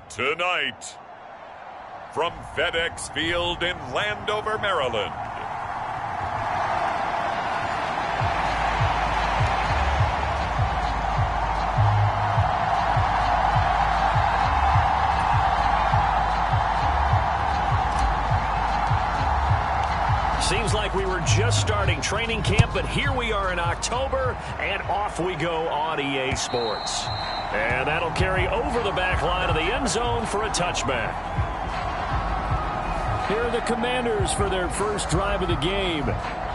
Tonight, from FedEx Field in Landover, Maryland, seems like we were just starting training camp, but here we are in October, and off we go on EA Sports. And that'll carry over the back line of the end zone for a touchback. Here are the Commanders for their first drive of the game.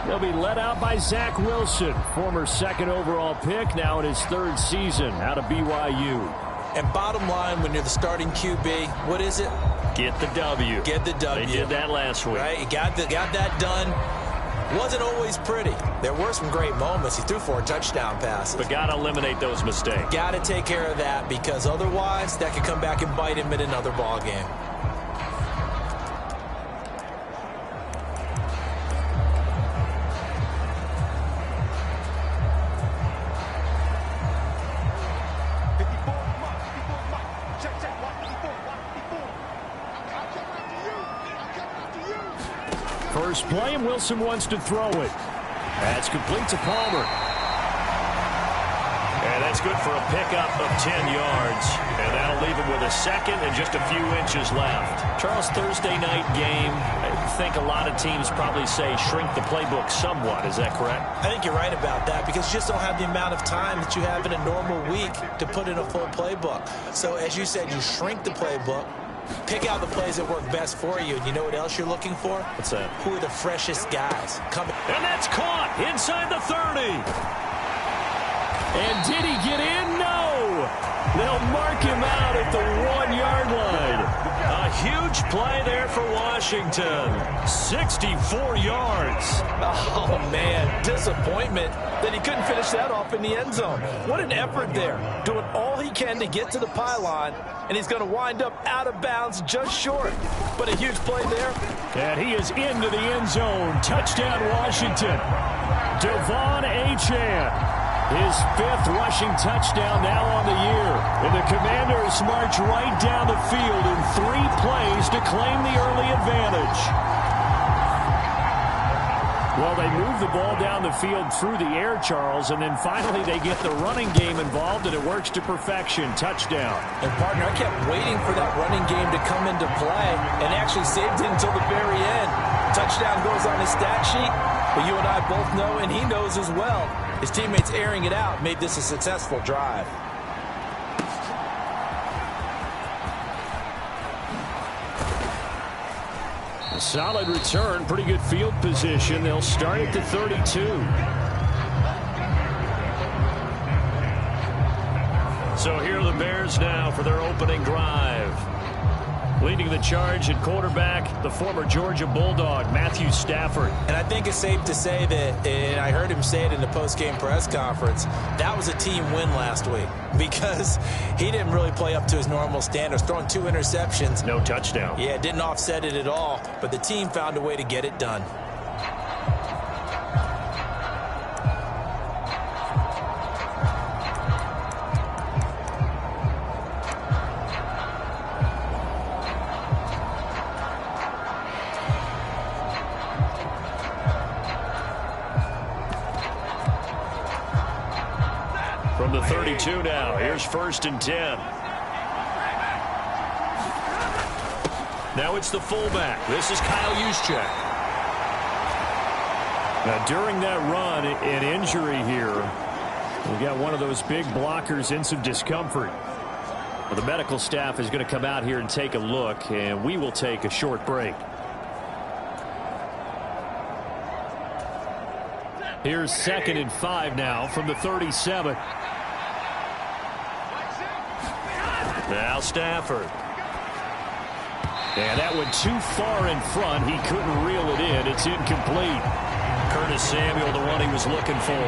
They'll be led out by Zach Wilson, former second overall pick, now in his third season out of BYU. And bottom line, when you're the starting QB, what is it? Get the W. Get the W. They did that last week. Right? He got that done. Wasn't always pretty. There were some great moments. He threw 4 touchdown passes. But got to eliminate those mistakes. Got to take care of that, because otherwise that could come back and bite him in another ball game. First play, and Wilson wants to throw it. That's complete to Palmer. And that's good for a pickup of 10 yards. And that'll leave him with a second and just a few inches left. Charles, Thursday night game, I think a lot of teams probably say shrink the playbook somewhat. Is that correct? I think you're right about that, because you just don't have the amount of time that you have in a normal week to put in a full playbook. So as you said, you shrink the playbook. Pick out the plays that work best for you. And you know what else you're looking for? What's that? Who are the freshest guys coming? And that's caught inside the 30. And did he get in? No. They'll mark him out at the 1-yard line. A huge play there for Washington. 64 yards. Oh, man. Disappointment that he couldn't finish that off in the end zone. What an effort there. Doing all he can to get to the pylon, and he's going to wind up out of bounds just short. But a huge play there. And he is into the end zone. Touchdown, Washington. Devon Achane. His 5th rushing touchdown now on the year. And the Commanders march right down the field in 3 plays to claim the early advantage. Well, they move the ball down the field through the air, Charles, and then finally they get the running game involved, and it works to perfection. Touchdown. And, partner, I kept waiting for that running game to come into play and actually saved it until the very end. Touchdown goes on his stat sheet, but you and I both know, and he knows as well, his teammates airing it out made this a successful drive. A solid return, pretty good field position. They'll start at the 32. So here are the Bears now for their opening drive. Leading the charge at quarterback, the former Georgia Bulldog, Matthew Stafford. And I think it's safe to say that, and I heard him say it in the post-game press conference, that was a team win last week, because he didn't really play up to his normal standards, throwing 2 interceptions. No touchdown. Yeah, didn't offset it at all, but the team found a way to get it done. From the 32 now, here's 1st and 10. Now it's the fullback. This is Kyle Juszczyk. Now during that run, an injury here. We got one of those big blockers in some discomfort. Well, the medical staff is going to come out here and take a look, and we will take a short break. Here's 2nd and 5 now from the 37. Now Stafford. And that went too far in front. He couldn't reel it in. It's incomplete. Curtis Samuel, the one he was looking for.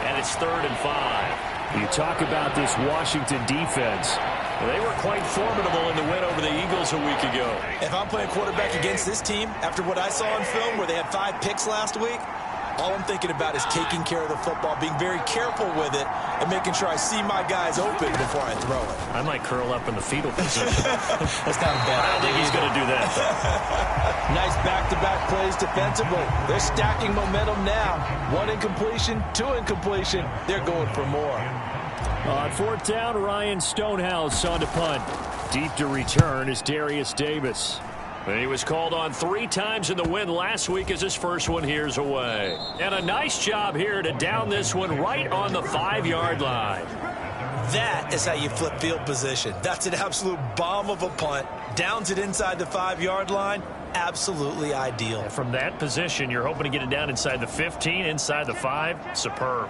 And it's 3rd and 5. You talk about this Washington defense. They were quite formidable in the win over the Eagles a week ago. If I'm playing quarterback against this team, after what I saw on film where they had 5 picks last week, All I'm thinking about is taking care of the football, being very careful with it, and making sure I see my guys open before I throw it. I might curl up in the fetal position. That's not a bad idea. I don't think he's going to do that, though. Nice back-to-back plays defensively. They're stacking momentum now. 1 incompletion, 2 incompletion. They're going for more. On 4th down, Ryan Stonehouse on to punt. Deep to return is Darius Davis. He was called on 3 times in the win last week as his first one here's away. And a nice job here to down this one right on the 5-yard line. That is how you flip field position. That's an absolute bomb of a punt. Downs it inside the 5-yard line. Absolutely ideal. From that position, you're hoping to get it down inside the 15, inside the 5. Superb.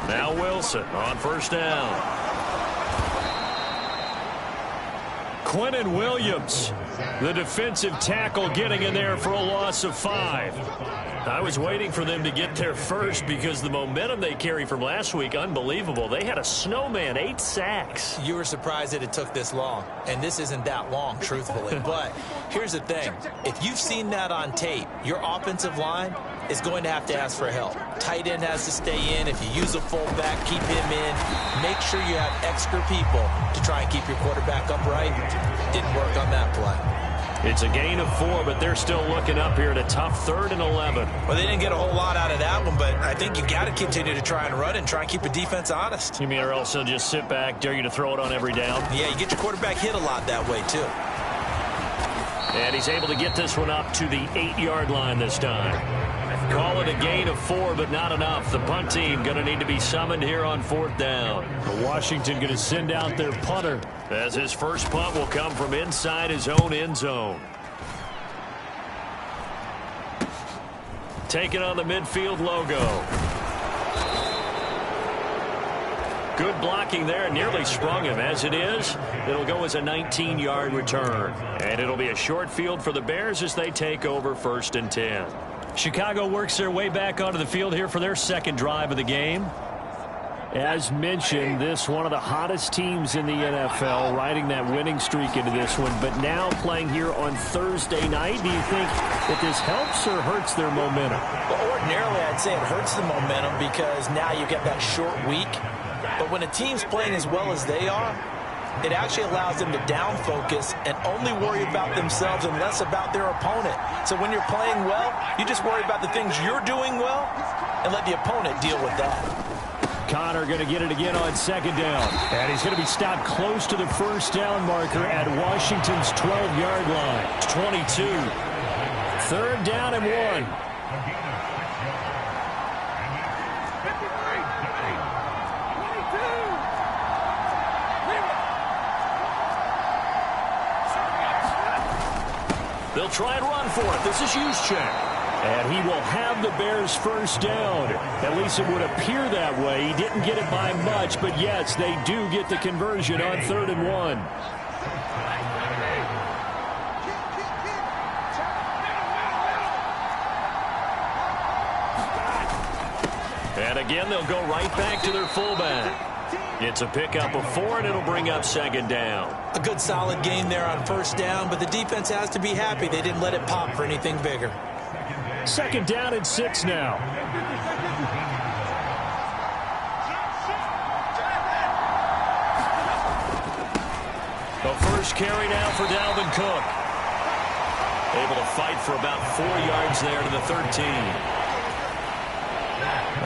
Now Wilson on 1st down. Quinnen Williams, the defensive tackle, getting in there for a loss of 5. I was waiting for them to get there first because the momentum they carry from last week, unbelievable. They had a snowman, 8 sacks. You were surprised that it took this long, and this isn't that long, truthfully. But here's the thing. If you've seen that on tape, your offensive line is going to have to ask for help. Tight end has to stay in. If you use a fullback, keep him in. Make sure you have extra people to try and keep your quarterback upright. Didn't work on that play. It's a gain of 4, but they're still looking up here at a tough 3rd and 11. Well, they didn't get a whole lot out of that one, but I think you got to continue to try and run and try and keep the defense honest. You mean or else they'll just sit back, dare you to throw it on every down? Yeah, you get your quarterback hit a lot that way, too. And he's able to get this one up to the 8-yard line this time. Call it a gain of 4, but not enough. The punt team going to need to be summoned here on 4th down. Washington going to send out their punter, as his first punt will come from inside his own end zone. Taking on the midfield logo. Good blocking there, nearly sprung him. As it is, it'll go as a 19-yard return. And it'll be a short field for the Bears as they take over 1st and 10. Chicago works their way back onto the field here for their 2nd drive of the game. As mentioned, this one of the hottest teams in the NFL, riding that winning streak into this one, but now playing here on Thursday night. Do you think that this helps or hurts their momentum? Well, ordinarily, I'd say it hurts the momentum because now you get that short week. But when a team's playing as well as they are, it actually allows them to down focus and only worry about themselves and less about their opponent. So when you're playing well, you just worry about the things you're doing well and let the opponent deal with that. Connor going to get it again on 2nd down. And he's going to be stopped close to the 1st down marker at Washington's 12-yard line. 22. 3rd down and 1. They'll try and run for it. This is Juszczyk. And he will have the Bears' 1st down. At least it would appear that way. He didn't get it by much, but yes, they do get the conversion on 3rd and 1. And again, they'll go right back to their fullback. It's a pickup of 4, and it'll bring up 2nd down. A good solid game there on 1st down, but the defense has to be happy they didn't let it pop for anything bigger. 2nd down and 6 now. The first carry now for Dalvin Cook. Able to fight for about 4 yards there to the 13.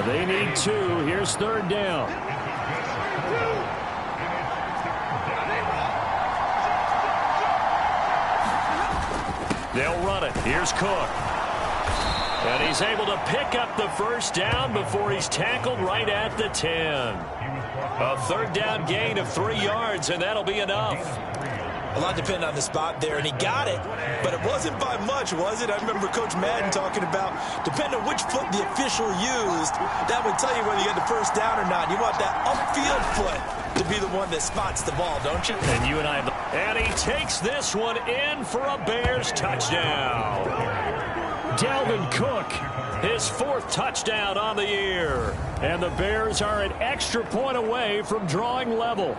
They need 2. Here's 3rd down. They'll run it. Here's Cook. And he's able to pick up the 1st down before he's tackled right at the 10. A 3rd down gain of 3 yards, and that'll be enough. A lot depended on the spot there, and he got it, but it wasn't by much, was it? I remember Coach Madden talking about, depending on which foot the official used, that would tell you whether you had the 1st down or not. You want that upfield foot to be the one that spots the ball, don't you? And you and I have... And he takes this one in for a Bears touchdown. Dalvin Cook, his 4th touchdown on the year. And the Bears are an extra point away from drawing level.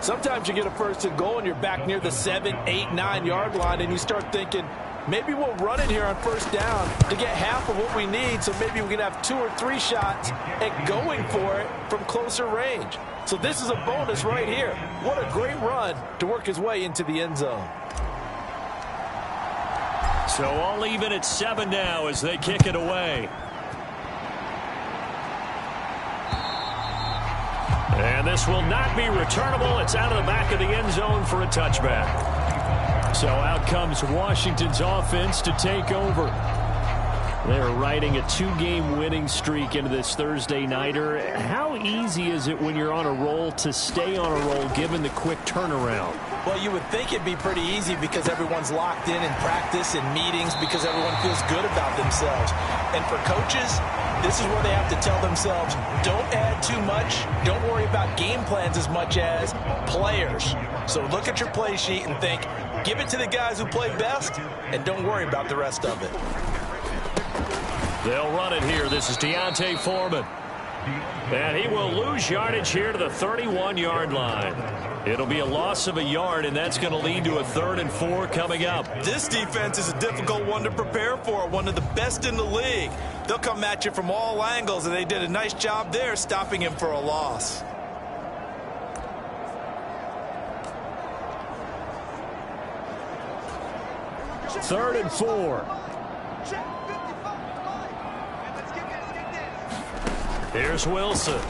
Sometimes you get a first and goal and you're back near the 7, 8, 9-yard line, and you start thinking, maybe we'll run it here on first down to get half of what we need, so maybe we can have 2 or 3 shots at going for it from closer range. So this is a bonus right here. What a great run to work his way into the end zone. So all even at 7 now as they kick it away. And this will not be returnable. It's out of the back of the end zone for a touchback. So out comes Washington's offense to take over. They're riding a 2-game winning streak into this Thursday nighter. How easy is it when you're on a roll to stay on a roll given the quick turnaround? Well, you would think it'd be pretty easy because everyone's locked in practice and meetings because everyone feels good about themselves. And for coaches, this is where they have to tell themselves, don't add too much, don't worry about game plans as much as players. So look at your play sheet and think, give it to the guys who play best, and don't worry about the rest of it. They'll run it here. This is Deontay Foreman. And he will lose yardage here to the 31-yard line. It'll be a loss of a yard, and that's going to lead to a 3rd and 4 coming up. This defense is a difficult one to prepare for, one of the best in the league. They'll come at you from all angles, and they did a nice job there stopping him for a loss. Third and 4. Here's Wilson.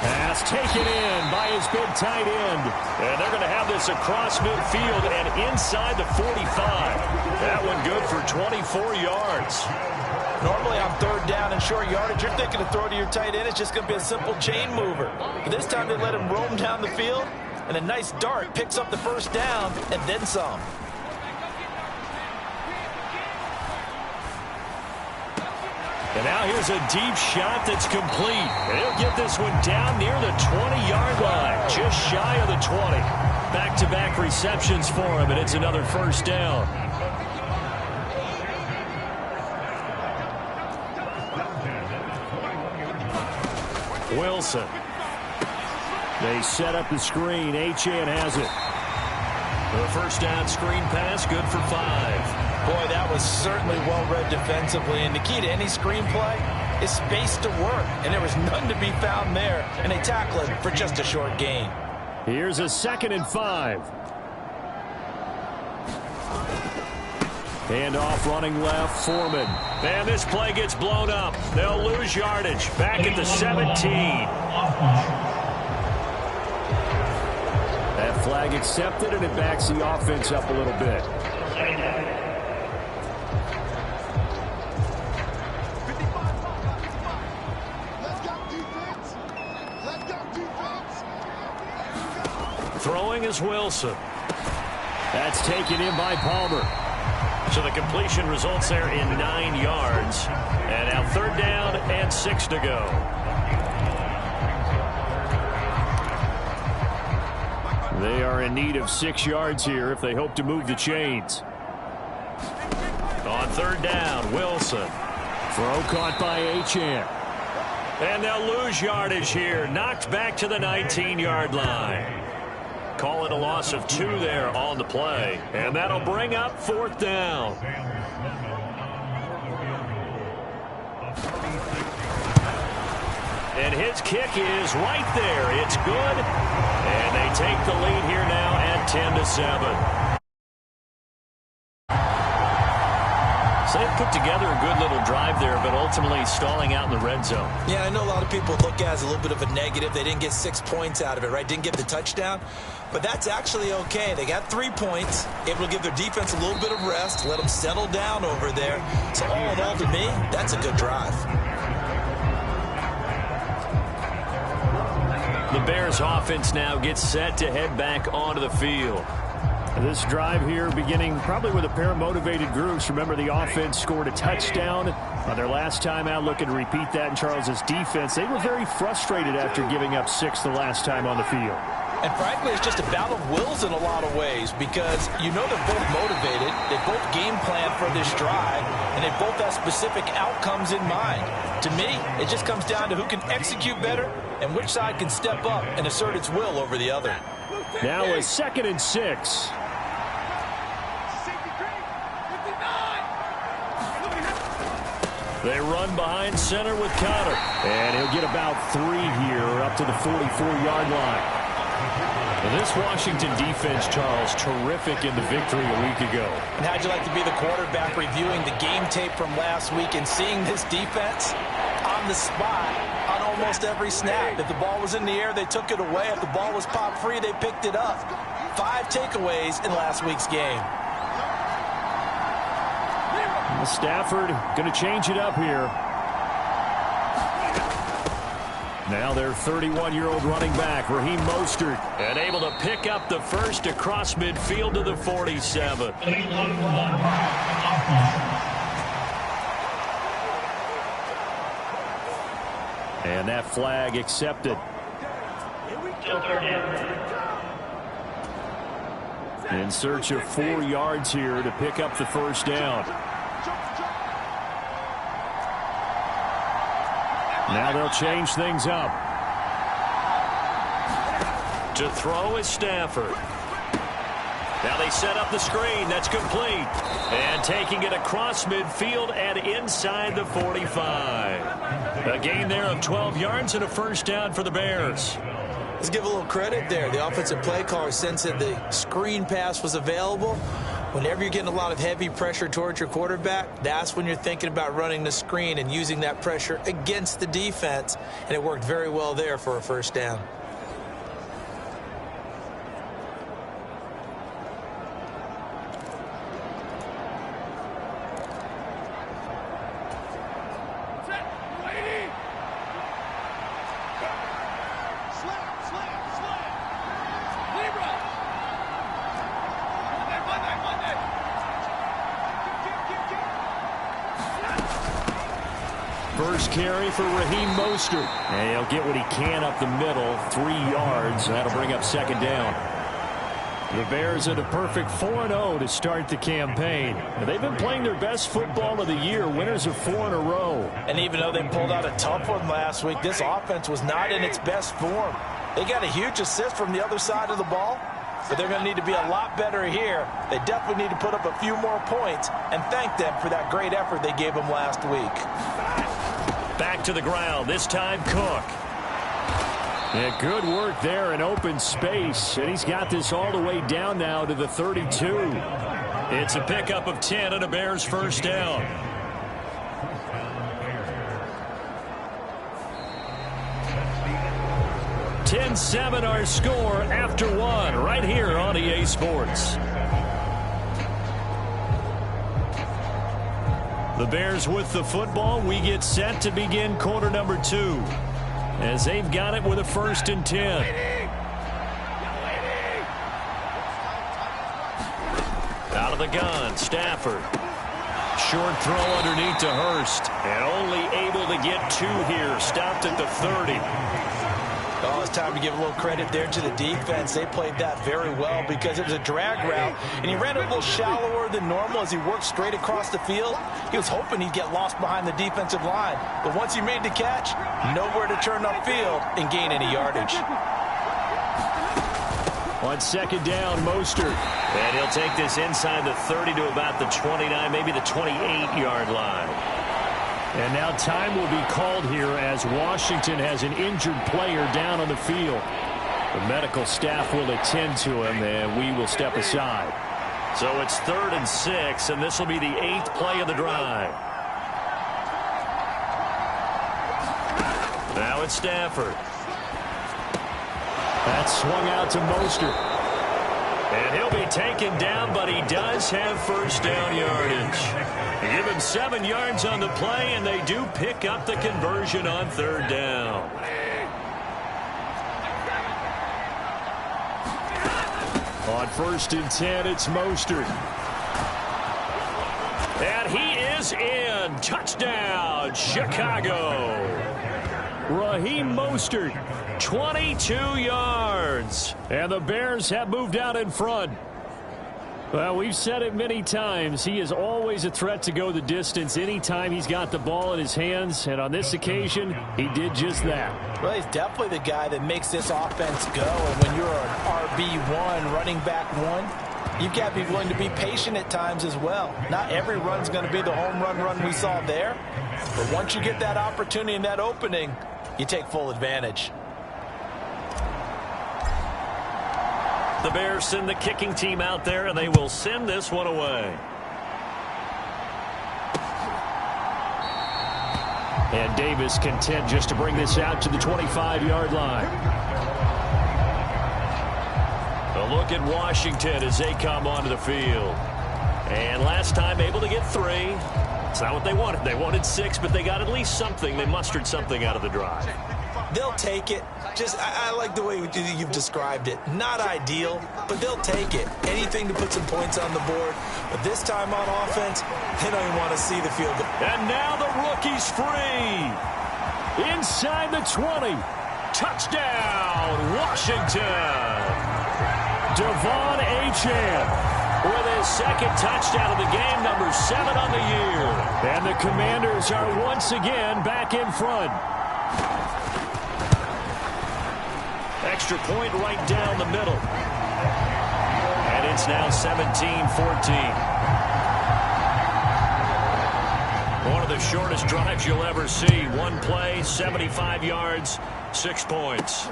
Pass taken in by his big tight end. And they're going to have this across midfield and inside the 45. That one good for 24 yards. Normally on 3rd down and short yardage, you're thinking to throw to your tight end. It's just going to be a simple chain mover. But this time they let him roam down the field, and a nice dart picks up the first down and then some. And now here's a deep shot that's complete. He'll get this one down near the 20-yard line, just shy of the 20. Back-to-back receptions for him, and it's another first down. Wilson. They set up the screen. Achane has it. The first down screen pass, good for 5. Boy, that was certainly well-read defensively, and the key to any screenplay is space to work, and there was none to be found there, and they tackle it for just a short gain. Here's a 2nd and 5. Handoff running left, Foreman. And this play gets blown up. They'll lose yardage. Back at the 17. That flag accepted, and it backs the offense up a little bit. Throwing is Wilson. That's taken in by Palmer. So the completion results there in 9 yards. And now 3rd down and 6 to go. They are in need of 6 yards here if they hope to move the chains. On 3rd down, Wilson. Throw caught by Achane. And they'll lose yardage here. Knocked back to the 19-yard line. Call it a loss of 2 there on the play. And that'll bring up 4th down. And his kick is right there. It's good. And they take the lead here now at 10-7. So they put together a good little drive there, but ultimately stalling out in the red zone. Yeah, I know a lot of people look at it as a little bit of a negative. They didn't get 6 points out of it, right? Didn't get the touchdown. But that's actually okay. They got 3 points. Able to give their defense a little bit of rest, let them settle down over there. So all in all, to me, that's a good drive. The Bears offense now gets set to head back onto the field. This drive here beginning probably with a pair of motivated groups. Remember, the offense scored a touchdown on their last time out. Looking to repeat that in Charles's defense. They were very frustrated after giving up 6 the last time on the field. And frankly, it's just a battle of wills in a lot of ways because you know they're both motivated, they both game plan for this drive, and they both have specific outcomes in mind. To me, it just comes down to who can execute better and which side can step up and assert its will over the other. Now a 2nd and 6. They run behind center with Connor. And he'll get about 3 here up to the 44-yard line. Well, this Washington defense, Charles, terrific in the victory a week ago. And how'd you like to be the quarterback reviewing the game tape from last week and seeing this defense on the spot on almost every snap? If the ball was in the air, they took it away. If the ball was pop free, they picked it up. 5 takeaways in last week's game. Stafford going to change it up here. Now their 31-year-old running back, Raheem Mostert, and able to pick up the first across midfield to the 47. And that flag accepted. In search of 4 yards here to pick up the first down. Now they'll change things up. To throw is Stafford. Now they set up the screen. That's complete. And taking it across midfield and inside the 45. A gain there of 12 yards and a first down for the Bears. Let's give a little credit there. The offensive play caller sensed that the screen pass was available. Whenever you're getting a lot of heavy pressure towards your quarterback, that's when you're thinking about running the screen and using that pressure against the defense. And it worked very well there for a first down. First carry for Raheem Mostert. And he'll get what he can up the middle, 3 yards. That'll bring up second down. The Bears at a perfect 4-0 to start the campaign. They've been playing their best football of the year, winners of 4 in a row. And even though they pulled out a tough one last week, this offense was not in its best form. They got a huge assist from the other side of the ball, but they're going to need to be a lot better here. They definitely need to put up a few more points and thank them for that great effort they gave them last week. Back to the ground, this time Cook. Yeah, good work there in open space, and he's got this all the way down now to the 32. It's a pickup of 10 and a Bears first down. (10-7) our score after 1 right here on EA Sports. The Bears with the football. We get set to begin quarter number 2 as they've got it with a 1st and 10. Out of the gun, Stafford. Short throw underneath to Hurst, and only able to get 2 here. Stopped at the 30. Oh, it's time to give a little credit there to the defense. They played that very well because it was a drag route, and he ran it a little shallower than normal as he worked straight across the field. He was hoping he'd get lost behind the defensive line, but once he made the catch, nowhere to turn upfield and gain any yardage. On second down, Mostert. And he'll take this inside the 30 to about the 29, maybe the 28-yard line. And now time will be called here as Washington has an injured player down on the field. The medical staff will attend to him, and we will step aside. So it's 3rd and 6, and this will be the 8th play of the drive. Now it's Stafford. That's swung out to Mostert. And he'll be taken down, but he does have first down yardage. They give him 7 yards on the play, and they do pick up the conversion on 3rd down. On 1st and 10, it's Mostert. And he is in. Touchdown, Chicago. Raheem Mostert, 22 yards. And the Bears have moved out in front. Well, we've said it many times. He is always a threat to go the distance anytime he's got the ball in his hands. And on this occasion, he did just that. Well, he's definitely the guy that makes this offense go. And when you're an RB1, running back one, you've got to be willing to be patient at times as well. Not every run's going to be the home run we saw there. But once you get that opportunity and that opening, you take full advantage. The Bears send the kicking team out there, and they will send this one away. And Davis content just to bring this out to the 25-yard line. A look at Washington as they come onto the field. And last time able to get 3. It's not what they wanted. They wanted 6, but they got at least something. They mustered something out of the drive. They'll take it. I like the way you've described it. Not ideal, but they'll take it. Anything to put some points on the board. But this time on offense, they don't even want to see the field goal. And now the rookie's free. Inside the 20. Touchdown, Washington. Devon Achane with his second touchdown of the game, number 7 on the year. And the Commanders are once again back in front. Extra point right down the middle. And it's now 17-14. One of the shortest drives you'll ever see. One play, 75 yards, 6 points.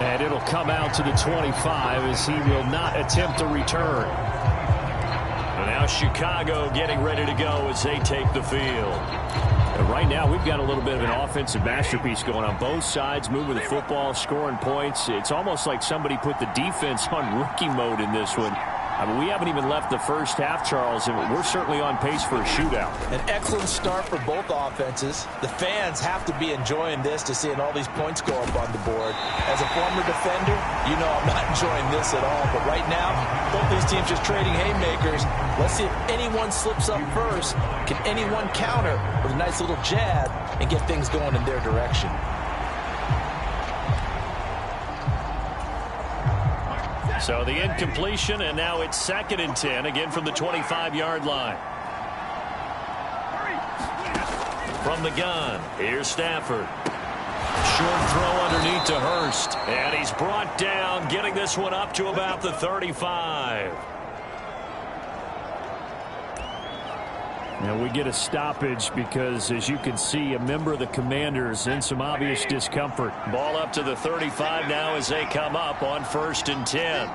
And it'll come out to the 25 as he will not attempt a return. And now Chicago getting ready to go as they take the field. And right now, we've got a little bit of an offensive masterpiece going on both sides, moving the football, scoring points. It's almost like somebody put the defense on rookie mode in this one. I mean, we haven't even left the first half, Charles, and we're certainly on pace for a shootout. An excellent start for both offenses. The fans have to be enjoying this to seeing all these points go up on the board. As a former defender, you know I'm not enjoying this at all. But right now, both these teams just trading haymakers. Let's see if anyone slips up first. Can anyone counter with a nice little jab and get things going in their direction? So the incompletion, and now it's 2nd and 10, again from the 25-yard line. From the gun, here's Stafford. Short throw underneath to Hurst, and he's brought down, getting this one up to about the 35. Now we get a stoppage because, as you can see, a member of the Commanders in some obvious discomfort. Ball up to the 35 now as they come up on 1st and 10.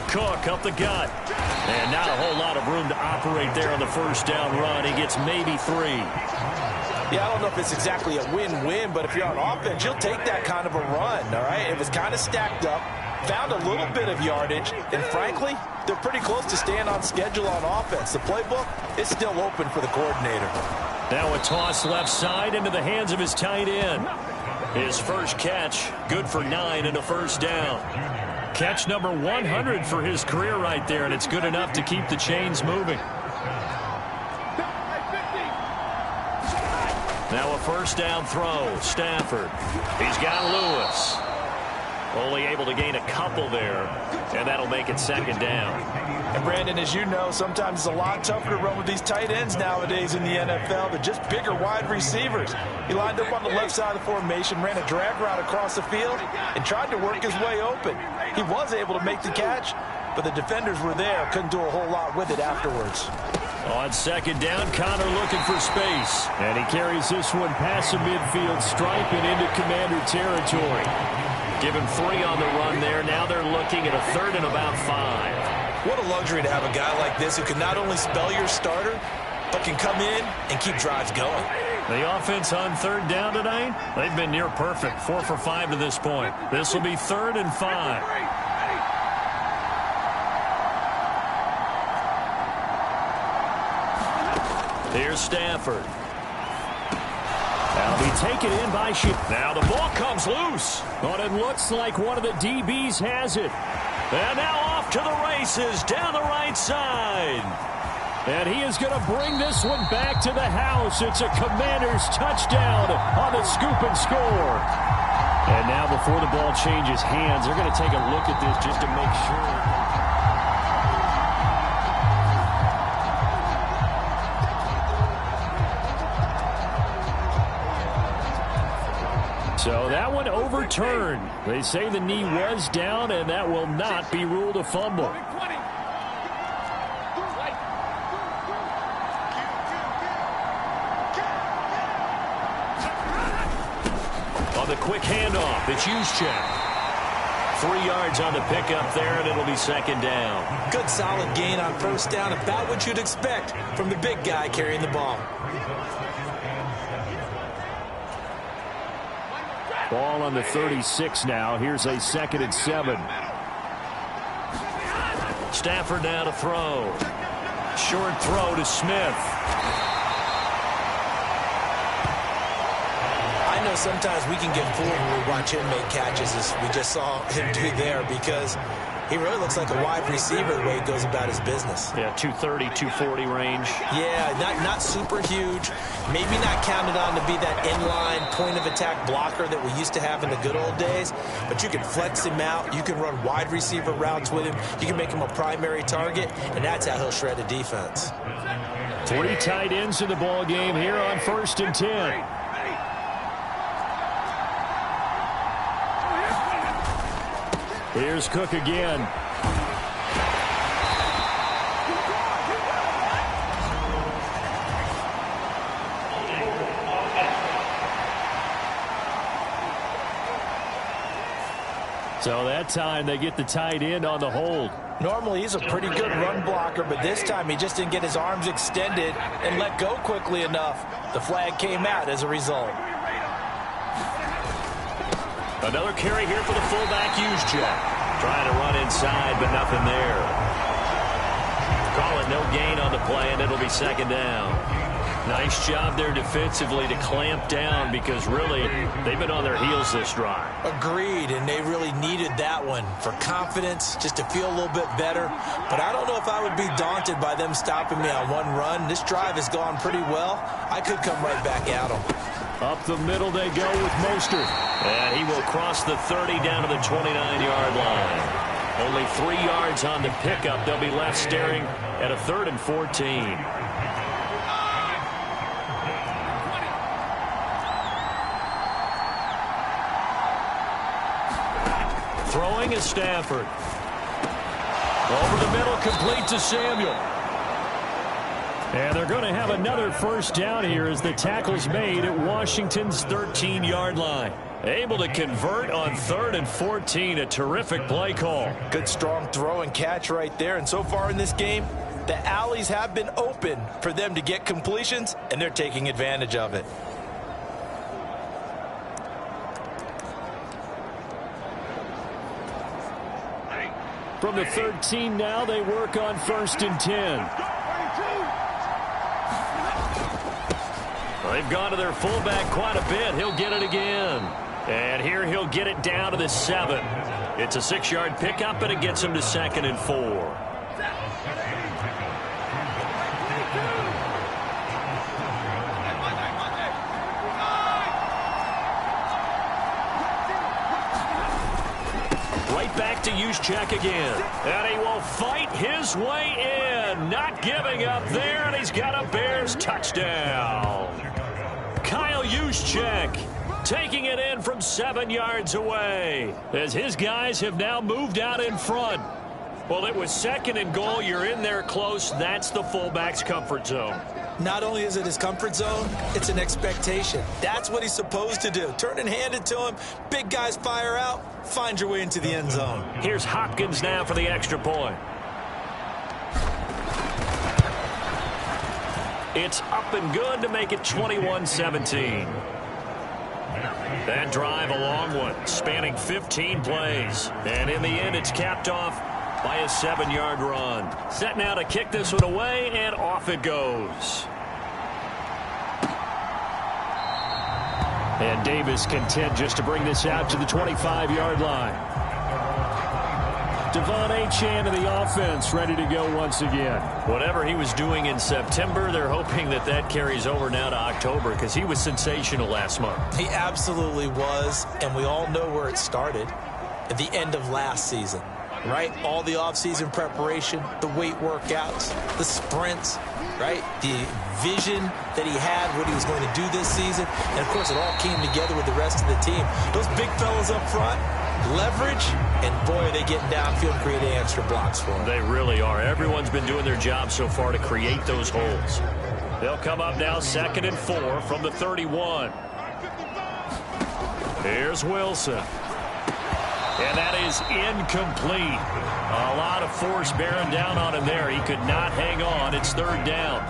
Cook up the gut. And not a whole lot of room to operate there on the first down run. He gets maybe 3. Yeah, I don't know if it's exactly a win-win, but if you're on offense, you'll take that kind of a run, all right? It was kind of stacked up. Found a little bit of yardage, and frankly, they're pretty close to staying on schedule on offense. The playbook is still open for the coordinator. Now a toss left side into the hands of his tight end. His first catch, good for 9 and a first down. Catch number 100 for his career right there, and it's good enough to keep the chains moving. Now a first down throw, Stafford. He's got Lewis. Only able to gain a couple there, and that'll make it 2nd down. And Brandon, as you know, sometimes it's a lot tougher to run with these tight ends nowadays in the NFL. They're just bigger wide receivers. He lined up on the left side of the formation, ran a drag route across the field, and tried to work his way open. He was able to make the catch, but the defenders were there, couldn't do a whole lot with it afterwards. On 2nd down, Connor looking for space. And he carries this one past the midfield stripe and into Commander territory. Give him 3 on the run there. Now they're looking at a 3rd and about 5. What a luxury to have a guy like this who can not only spell your starter, but can come in and keep drives going. The offense on 3rd down tonight, they've been near perfect. 4 for 5 to this point. This will be 3rd and 5. Here's Stafford. That'll be taken in by Sheep. Now the ball comes loose. But it looks like one of the DBs has it. And now off to the races down the right side. And he is going to bring this one back to the house. It's a Commanders touchdown on the scoop and score. And now before the ball changes hands, they're going to take a look at this just to make sure. So that one overturned. They say the knee was down, and that will not be ruled a fumble. On the quick handoff, it's Juszczyk. 3 yards on the pickup there, and it'll be second down. Good solid gain on first down, about what you'd expect from the big guy carrying the ball. Ball on the 36 now. Here's a 2nd and 7. Stafford now to throw. Short throw to Smith. I know sometimes we can get fooled when we watch him make catches, as we just saw him do there, because he really looks like a wide receiver the way he goes about his business. Yeah, 230, 240 range. Yeah, not super huge. Maybe not counted on to be that inline point-of-attack blocker that we used to have in the good old days. But you can flex him out. You can run wide receiver routes with him. You can make him a primary target, and that's how he'll shred a defense. 3 tight ends in the ball game here on 1st and 10. Here's Cook again. So that time they get the tight end on the hold. Normally he's a pretty good run blocker, but this time he just didn't get his arms extended and let go quickly enough. The flag came out as a result. Another carry here for the fullback, Juszczyk. Trying to run inside, but nothing there. Call it no gain on the play, and it'll be second down. Nice job there defensively to clamp down, because really they've been on their heels this drive. Agreed, and they really needed that one for confidence, just to feel a little bit better. But I don't know if I would be daunted by them stopping me on one run. This drive has gone pretty well. I could come right back at them. Up the middle they go with Mostert. And he will cross the 30 down to the 29-yard line. Only 3 yards on the pickup. They'll be left staring at a 3rd and 14. Throwing is Stafford. Over the middle, complete to Samuel. And they're going to have another first down here as the tackle's made at Washington's 13-yard line. Able to convert on 3rd and 14. A terrific play call. Good strong throw and catch right there. And so far in this game, the alleys have been open for them to get completions, and they're taking advantage of it. From the 13 now, they work on 1st and 10. They've gone to their fullback quite a bit. He'll get it again. And here he'll get it down to the 7. It's a 6-yard pickup, and it gets him to 2nd and 4. Back to Juszczyk again. And he will fight his way in. Not giving up there, and he's got a Bears touchdown. Kyle Juszczyk taking it in from 7 yards away, as his guys have now moved out in front. Well, it was 2nd and goal. You're in there close. That's the fullback's comfort zone. Not only is it his comfort zone, it's an expectation. That's what he's supposed to do. Turn and hand it to him. Big guys fire out. Find your way into the end zone. Here's Hopkins now for the extra point. It's up and good to make it 21-17. That drive a long one, spanning 15 plays. And in the end, it's capped off by a 7-yard run. Set now to kick this one away, and off it goes. And Davis content just to bring this out to the 25-yard line. Devon Achane of the offense ready to go once again. Whatever he was doing in September, they're hoping that that carries over now to October because he was sensational last month. He absolutely was, and we all know where it started at the end of last season, right? All the offseason preparation, the weight workouts, the sprints, right? The vision that he had, what he was going to do this season, and of course it all came together with the rest of the team. Those big fellas up front, leverage, and boy, are they getting downfield and creating extra blocks for them. They really are. Everyone's been doing their job so far to create those holes. They'll come up now 2nd and 4 from the 31. Here's Wilson. And that is incomplete. A lot of force bearing down on him there. He could not hang on. It's 3rd down.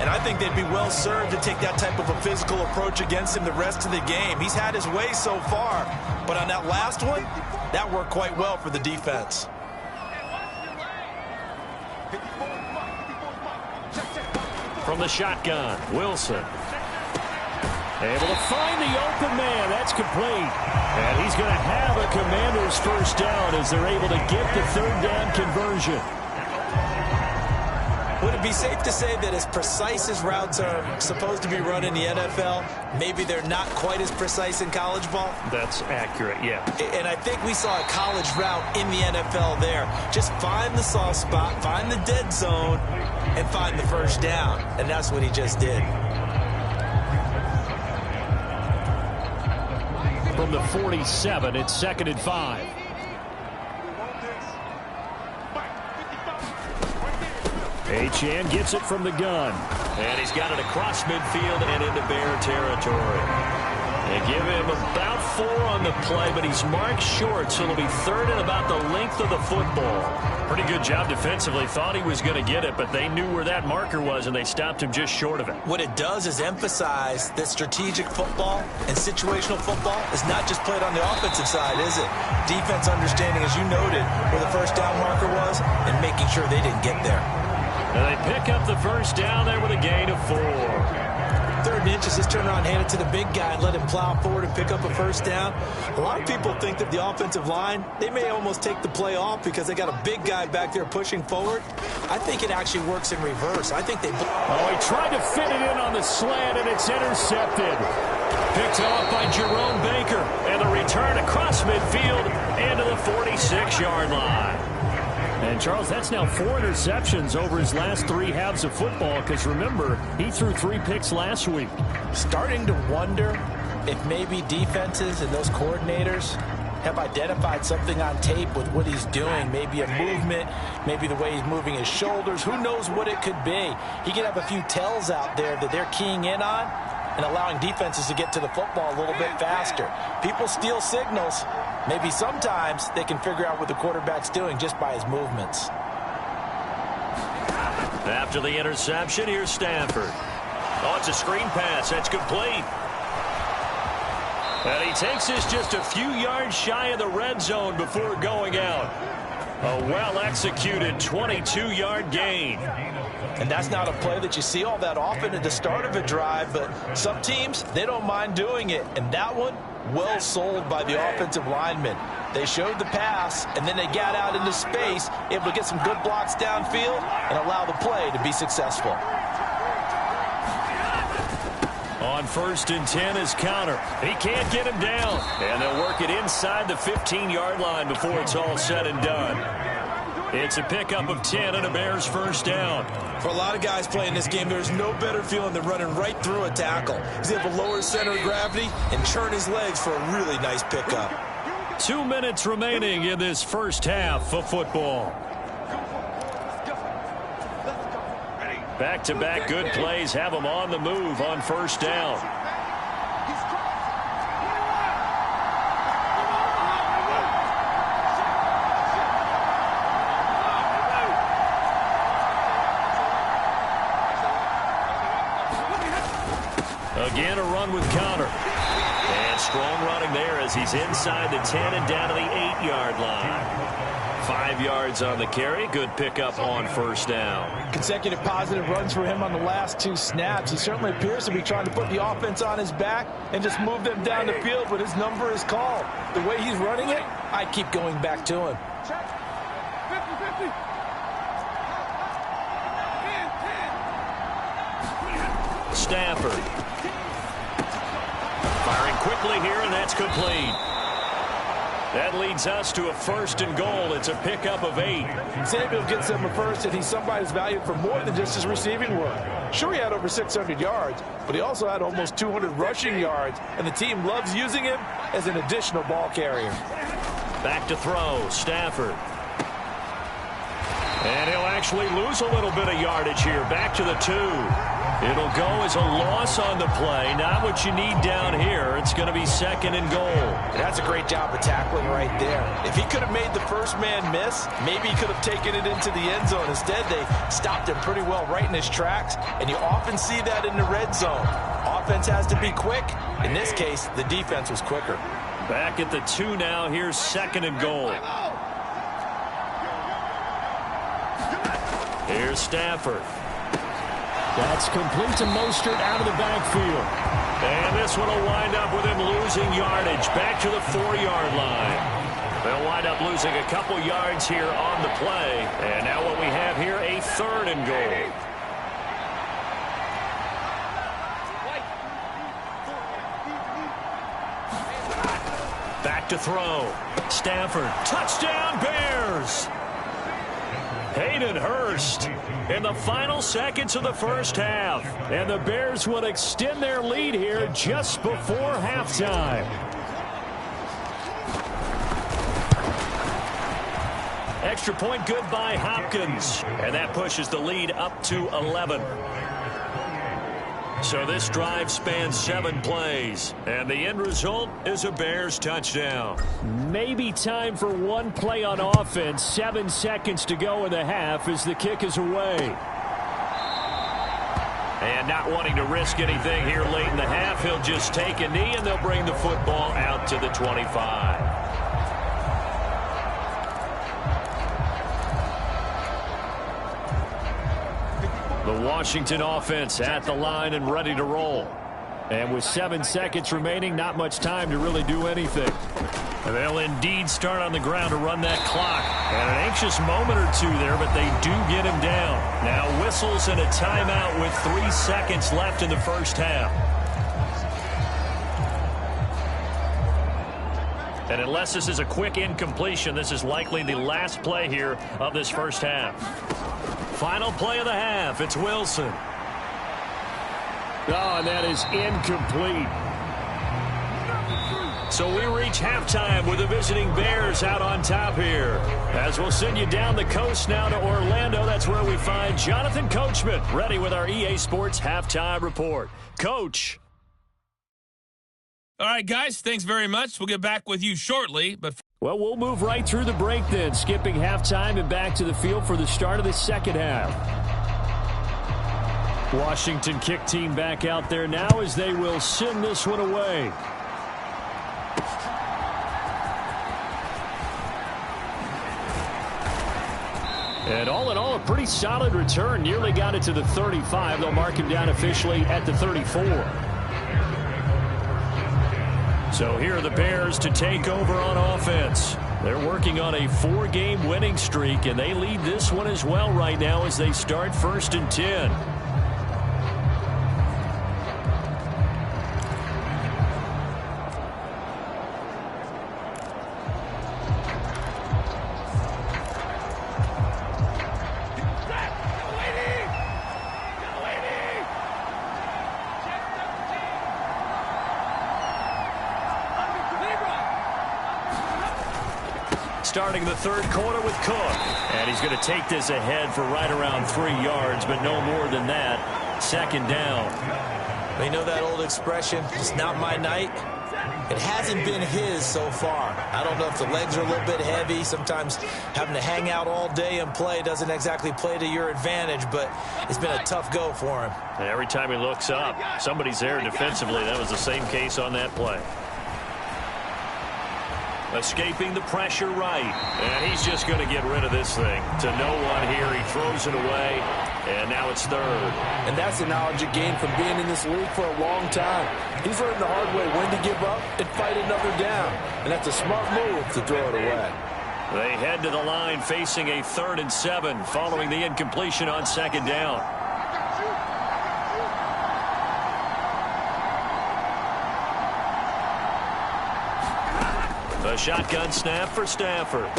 And I think they'd be well served to take that type of a physical approach against him the rest of the game. He's had his way so far, but on that last one, that worked quite well for the defense. From the shotgun, Wilson. Able to find the open man. That's complete. And he's going to have a Commander's first down as they're able to get the 3rd down conversion. Would it be safe to say that as precise as routes are supposed to be run in the NFL, maybe they're not quite as precise in college ball? That's accurate, yeah. And I think we saw a college route in the NFL there. Just find the soft spot, find the dead zone, and find the first down. And that's what he just did. From the 47, it's 2nd and 5. Achane gets it from the gun. And he's got it across midfield and into Bear territory. They give him about 4 on the play, but he's marked short, so it'll be 3rd and about the length of the football. Pretty good job defensively. Thought he was going to get it, but they knew where that marker was, and they stopped him just short of it. What it does is emphasize that strategic football and situational football is not just played on the offensive side, is it? Defense understanding, as you noted, where the first down marker was and making sure they didn't get there. And they pick up the first down there with a gain of 4. 3rd and inches, just turn around, hand it to the big guy and let him plow forward and pick up a first down. A lot of people think that the offensive line, they may almost take the play off because they got a big guy back there pushing forward. I think it actually works in reverse. I think they... Oh, he tried to fit it in on the slant, and it's intercepted. Picked off by Jerome Baker, and the return across midfield into the 46-yard line. And, Charles, that's now 4 interceptions over his last 3 halves of football because, remember, he threw 3 picks last week. Starting to wonder if maybe defenses and those coordinators have identified something on tape with what he's doing. Maybe a movement, maybe the way he's moving his shoulders. Who knows what it could be? He could have a few tells out there that they're keying in on and allowing defenses to get to the football a little bit faster. People steal signals. Maybe sometimes they can figure out what the quarterback's doing just by his movements. After the interception, here's Stanford. Oh, it's a screen pass. That's complete. And he takes this just a few yards shy of the red zone before going out. A well-executed 22-yard gain. And that's not a play that you see all that often at the start of a drive, but some teams, they don't mind doing it. And that one, well sold by the offensive lineman. They showed the pass, and then they got out into space, able to get some good blocks downfield and allow the play to be successful. On 1st and 10 is Counter. He can't get him down. And they'll work it inside the 15-yard line before it's all said and done. It's a pickup of 10 and a Bears first down. For a lot of guys playing this game, there's no better feeling than running right through a tackle. He's able to lower his center of gravity and churn his legs for a really nice pickup. 2 minutes remaining in this first half of football. Back-to-back good plays have them on the move on first down. Again, a run with Counter. And strong running there as he's inside the 10 and down to the 8-yard line. 5 yards on the carry. Good pickup on first down. Consecutive positive runs for him on the last 2 snaps. He certainly appears to be trying to put the offense on his back and just move them down the field, but his number is called. The way he's running it, I keep going back to him. Stafford. Firing quickly here, and that's complete. That leads us to a 1st and goal. It's a pickup of 8. Samuel gets him a first, and he's somebody's valued for more than just his receiving work. Sure, he had over 600 yards, but he also had almost 200 rushing yards, and the team loves using him as an additional ball carrier. Back to throw, Stafford. And he'll actually lose a little bit of yardage here. Back to the 2. It'll go as a loss on the play. Not what you need down here. It's going to be 2nd and goal. And that's a great job of tackling right there. If he could have made the first man miss, maybe he could have taken it into the end zone. Instead, they stopped him pretty well right in his tracks, and you often see that in the red zone. Offense has to be quick. In this case, the defense was quicker. Back at the 2 now. Here's 2nd and goal. Here's Stafford. That's complete to Mostert out of the backfield. And this one will wind up with him losing yardage back to the 4-yard line. They'll wind up losing a couple yards here on the play. And now what we have here, a 3rd and goal. Back to throw. Stafford. Touchdown, Bears! Hayden Hurst in the final seconds of the first half. And the Bears will extend their lead here just before halftime. Extra point good by Hopkins. And that pushes the lead up to 11. So this drive spans 7 plays, and the end result is a Bears touchdown. Maybe time for one play on offense. 7 seconds to go in the half as the kick is away. And not wanting to risk anything here late in the half, he'll just take a knee, and they'll bring the football out to the 25. The Washington offense at the line and ready to roll. And with 7 seconds remaining, not much time to really do anything. And they'll indeed start on the ground to run that clock. And an anxious moment or two there, but they do get him down. Now whistles and a timeout with 3 seconds left in the first half. And unless this is a quick incompletion, this is likely the last play here of this first half. Final play of the half. It's Wilson. Oh, and that is incomplete. So we reach halftime with the visiting Bears out on top here. As we'll send you down the coast now to Orlando, that's where we find Jonathan Coachman ready with our EA Sports Halftime Report. Coach. All right, guys, thanks very much. We'll get back with you shortly. Well, we'll move right through the break then, skipping halftime and back to the field for the start of the second half. Washington kick team back out there now as they will send this one away. And all in all, a pretty solid return. Nearly got it to the 35. They'll mark him down officially at the 34. So here are the Bears to take over on offense. They're working on a 4-game winning streak, and they lead this one as well right now as they start 1st and 10. Starting the third quarter with Cook. And he's going to take this ahead for right around 3 yards, but no more than that. 2nd down. They know that old expression, it's not my night. It hasn't been his so far. I don't know if the legs are a little bit heavy. Sometimes having to hang out all day and play doesn't exactly play to your advantage, but it's been a tough go for him. And every time he looks up, somebody's there defensively. That was the same case on that play. Escaping the pressure right. And he's just going to get rid of this thing. To no one here. He throws it away. And now it's 3rd. And that's the knowledge he gained from being in this league for a long time. He's learned the hard way when to give up and fight another down. And that's a smart move to throw it away. They head to the line facing a 3rd and 7 following the incompletion on 2nd down. A shotgun snap for Stafford.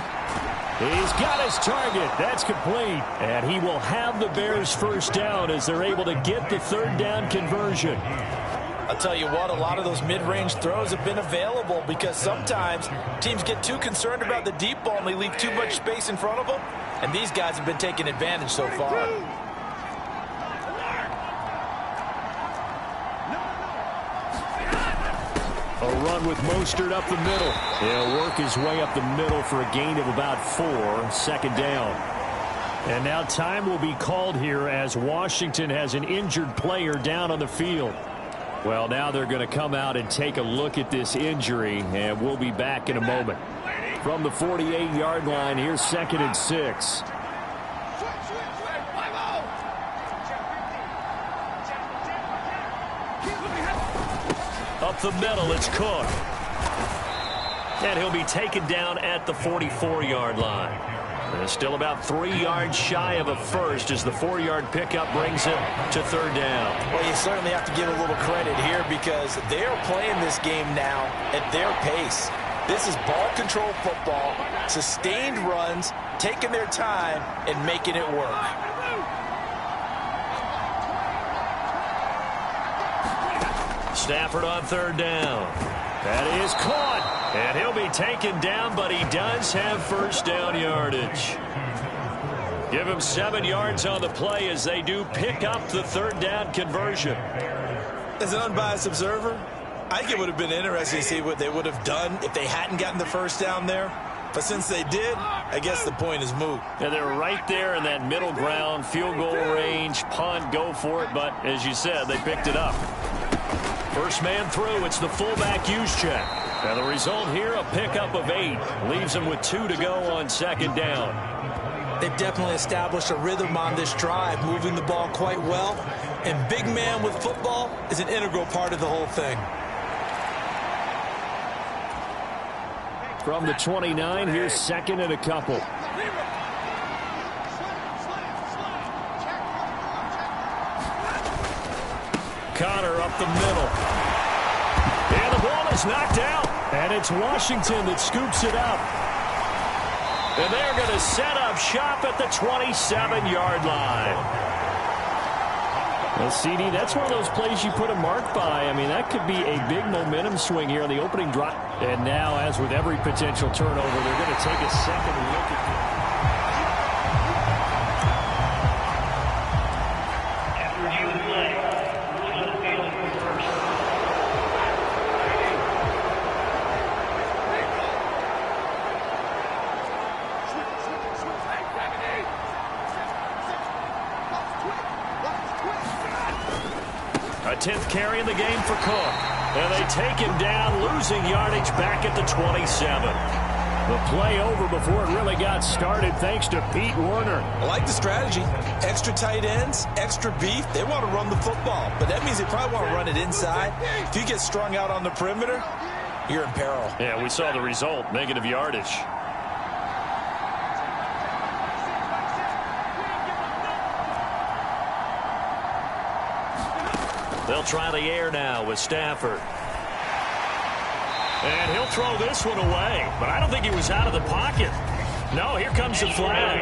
He's got his target. That's complete. And he will have the Bears first down as they're able to get the 3rd down conversion. I'll tell you what, a lot of those mid-range throws have been available because sometimes teams get too concerned about the deep ball and they leave too much space in front of them. And these guys have been taking advantage so far. A run with Mostert up the middle. He'll work his way up the middle for a gain of about 4, 2nd down. And now time will be called here as Washington has an injured player down on the field. Well, now they're going to come out and take a look at this injury, and we'll be back in a moment. From the 48-yard line, here's 2nd and 6. Up the middle, it's Cook. And he'll be taken down at the 44-yard line. And still about 3 yards shy of a first as the 4-yard pickup brings him to 3rd down. Well, you certainly have to give a little credit here because they're playing this game now at their pace. This is ball control football, sustained runs, taking their time and making it work. Stafford on 3rd down. That is caught. And he'll be taken down, but he does have first down yardage. Give him 7 yards on the play as they do pick up the 3rd down conversion. As an unbiased observer, I think it would have been interesting to see what they would have done if they hadn't gotten the first down there. But since they did, I guess the point is moot. Yeah, they're right there in that middle ground, field goal range, punt, go for it. But as you said, they picked it up. First man through, it's the fullback use check. And the result here, a pickup of 8. Leaves him with 2 to go on 2nd down. They've definitely established a rhythm on this drive, moving the ball quite well. And big man with football is an integral part of the whole thing. From the 29, here's 2nd and a couple. Connor up the middle. And the ball is knocked out. And it's Washington that scoops it up. And they're going to set up shop at the 27-yard line. Well, CD, that's one of those plays you put a mark by. I mean, that could be a big momentum swing here on the opening drive. And now, as with every potential turnover, they're going to take a second look at it. A 10th carry in the game for Cook. And they take him down, losing yardage back at the 27. The play over before it really got started thanks to Pete Werner. I like the strategy. Extra tight ends, extra beef. They want to run the football, but that means they probably want to run it inside. If you get strung out on the perimeter, you're in peril. Yeah, we saw the result, negative yardage. They'll try the air now with Stafford. And he'll throw this one away. But I don't think he was out of the pocket. No, here comes the flag.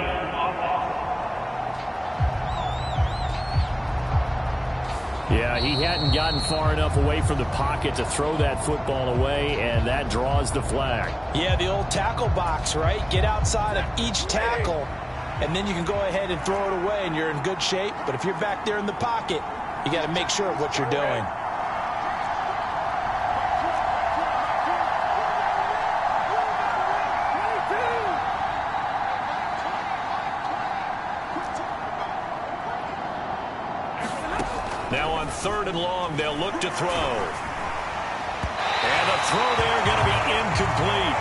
Yeah, he hadn't gotten far enough away from the pocket to throw that football away, and that draws the flag. Yeah, the old tackle box, right? Get outside of each tackle, and then you can go ahead and throw it away, and you're in good shape. But if you're back there in the pocket, you got to make sure of what you're doing. Now on 3rd and long, they'll look to throw. And the throw there going to be incomplete.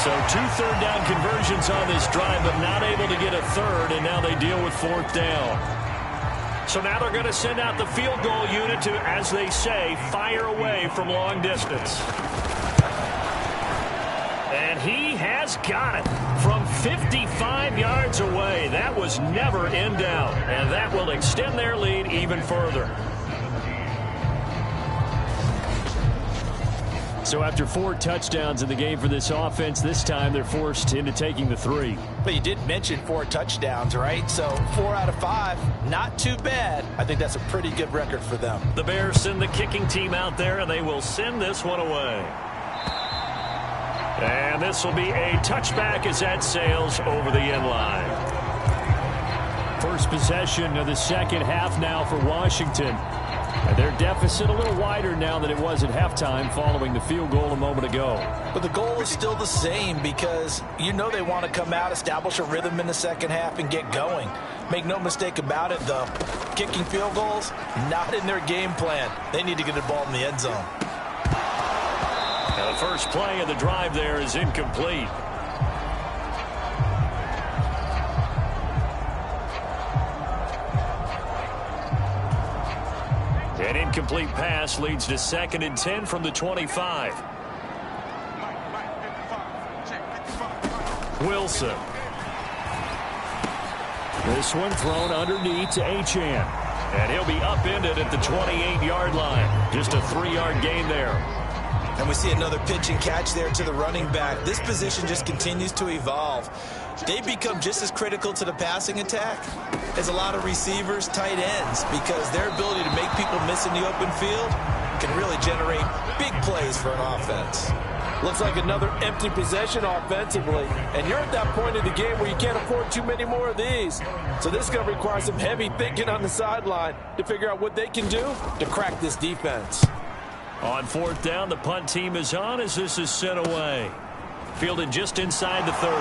So 2 third down conversions on this drive, but not able to get a third, and now they deal with 4th down. So now they're going to send out the field goal unit to, as they say, fire away from long distance. And he has got it from 55 yards away. That was never in doubt, and that will extend their lead even further. So after 4 touchdowns in the game for this offense, this time they're forced into taking the 3. But you did mention 4 touchdowns, right? So 4 out of 5, not too bad. I think that's a pretty good record for them. The Bears send the kicking team out there, and they will send this one away. And this will be a touchback as that sails over the end line. First possession of the second half now for Washington. And their deficit a little wider now than it was at halftime following the field goal a moment ago. But the goal is still the same because you know they want to come out, establish a rhythm in the second half, and get going. Make no mistake about it, though. Kicking field goals, not in their game plan. They need to get the ball in the end zone. Now the first play of the drive there is incomplete. An incomplete pass leads to 2nd and 10 from the 25. Wilson. This one thrown underneath to Achane. And he'll be upended at the 28-yard line. Just a 3-yard gain there. And we see another pitch and catch there to the running back. This position just continues to evolve. They become just as critical to the passing attack as a lot of receivers, tight ends, because their ability to make people miss in the open field can really generate big plays for an offense. Looks like another empty possession offensively. And you're at that point in the game where you can't afford too many more of these. So this is going to require some heavy thinking on the sideline to figure out what they can do to crack this defense. On 4th down, the punt team is on as this is sent away. Fielded just inside the 30.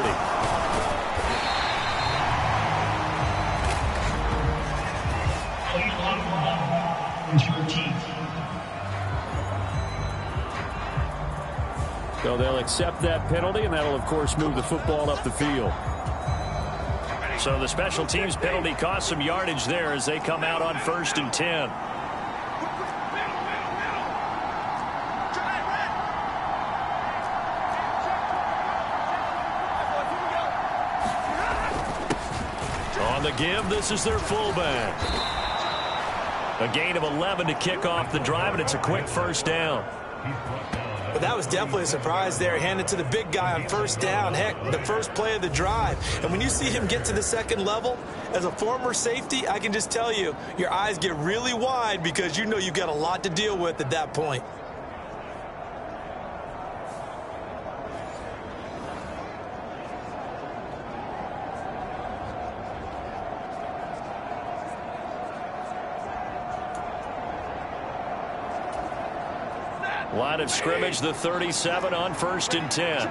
So they'll accept that penalty, and that'll, of course, move the football up the field. So the special teams penalty cost some yardage there as they come out on 1st and 10. On the give, this is their fullback. A gain of 11 to kick off the drive, and it's a quick first down. But that was definitely a surprise there. Handed to the big guy on 1st down. Heck, the first play of the drive. And when you see him get to the 2nd level, as a former safety, I can just tell you, your eyes get really wide because you know you've got a lot to deal with at that point. Line of scrimmage, the 37 on 1st and 10.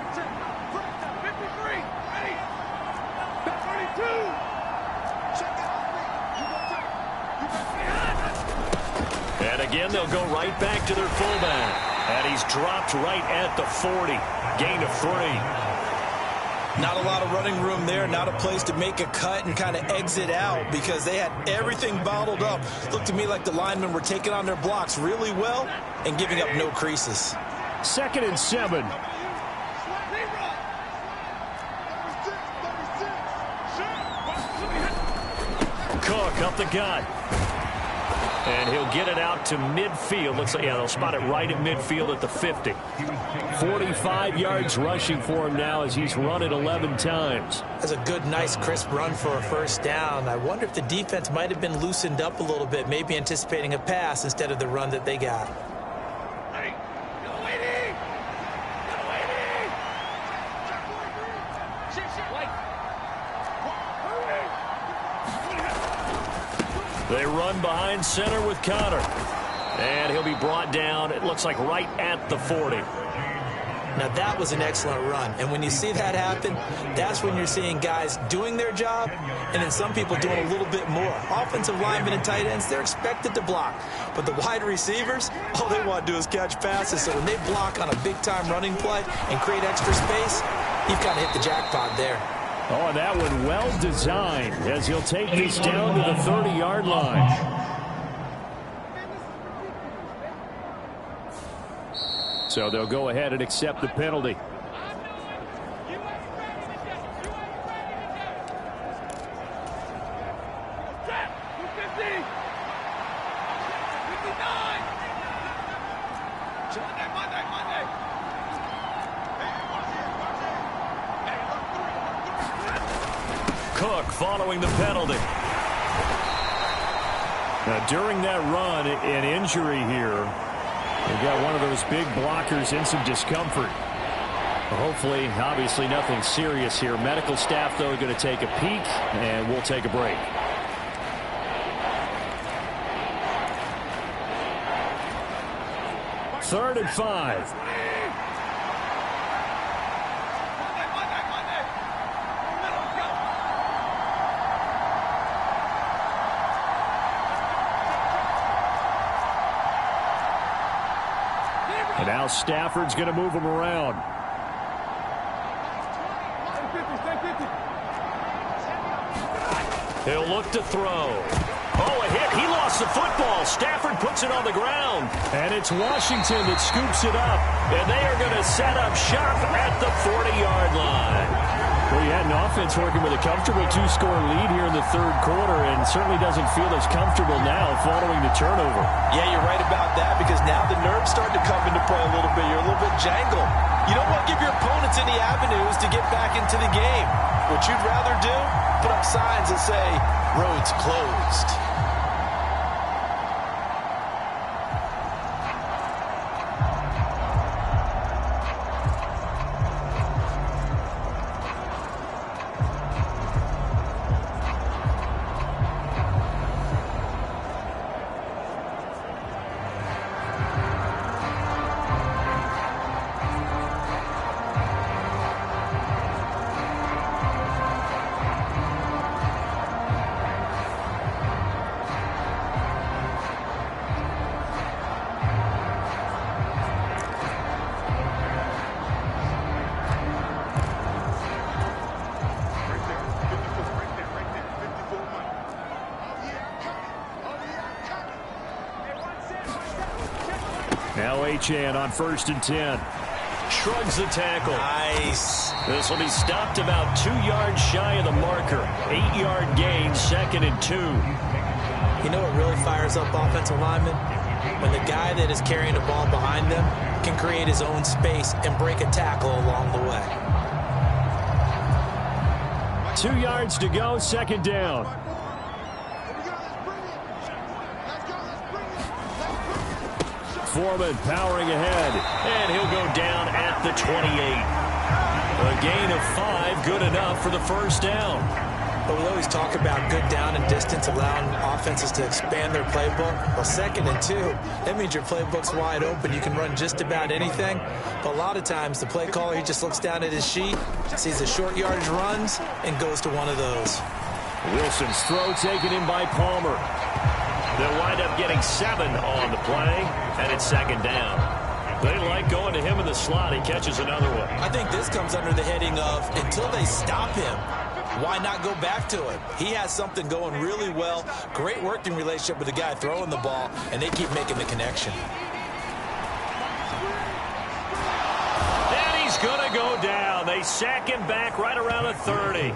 And again, they'll go right back to their fullback. And he's dropped right at the 40. Gain of 3. Not a lot of running room there, not a place to make a cut and kind of exit out because they had everything bottled up. Looked to me like the linemen were taking on their blocks really well and giving up no creases. 2nd and 7. Cook up the gut. And he'll get it out to midfield. Looks like, yeah, they'll spot it right at midfield at the 50. 45 yards rushing for him now as he's run it 11 times. That's a good, nice, crisp run for a first down. I wonder if the defense might have been loosened up a little bit, maybe anticipating a pass instead of the run that they got. They run behind center with Connor. And he'll be brought down, it looks like right at the 40. Now that was an excellent run. And when you see that happen, that's when you're seeing guys doing their job and then some people doing a little bit more. Offensive linemen and tight ends, they're expected to block. But the wide receivers, all they want to do is catch passes. So when they block on a big-time running play and create extra space, you've kind of hit the jackpot there. Oh, and that one well designed as he'll take this down to the 30-yard line. So they'll go ahead and accept the penalty. Cook following the penalty. Now, during that run, an injury here. We've got one of those big blockers in some discomfort. Hopefully, obviously, nothing serious here. Medical staff, though, going to take a peek, and we'll take a break. Third and 5. And now Stafford's going to move him around. He'll look to throw. Oh, a hit. He lost the football. Stafford puts it on the ground. And it's Washington that scoops it up. And they are going to set up shop at the 40-yard line. Well, you had an offense working with a comfortable 2-score lead here in the third quarter, and certainly doesn't feel as comfortable now following the turnover. Yeah, you're right about that, because now the nerves start to come into play a little bit. You're a little bit jangled. You don't want to give your opponents any avenues to get back into the game. What you'd rather do, put up signs that say, roads closed. Now Achane on 1st and 10. Shrugs the tackle. Nice. This will be stopped about 2 yards shy of the marker. 8-yard gain, 2nd and 2. You know what really fires up offensive linemen? When the guy that is carrying the ball behind them can create his own space and break a tackle along the way. 2 yards to go, 2nd down. Foreman powering ahead, and he'll go down at the 28. A gain of 5, good enough for the 1st down. But we always talk about good down and distance, allowing offenses to expand their playbook. Well, 2nd and 2, that means your playbook's wide open. You can run just about anything. But a lot of times, the play caller, he just looks down at his sheet, sees the short yardage runs, and goes to one of those. Wilson's throw taken in by Palmer. They'll wind up getting 7 on the play, and it's 2nd down. They like going to him in the slot. He catches another one. I think this comes under the heading of, until they stop him, why not go back to him? He has something going really well. Great working relationship with the guy throwing the ball, and they keep making the connection. And he's going to go down. They sack him back right around the 30.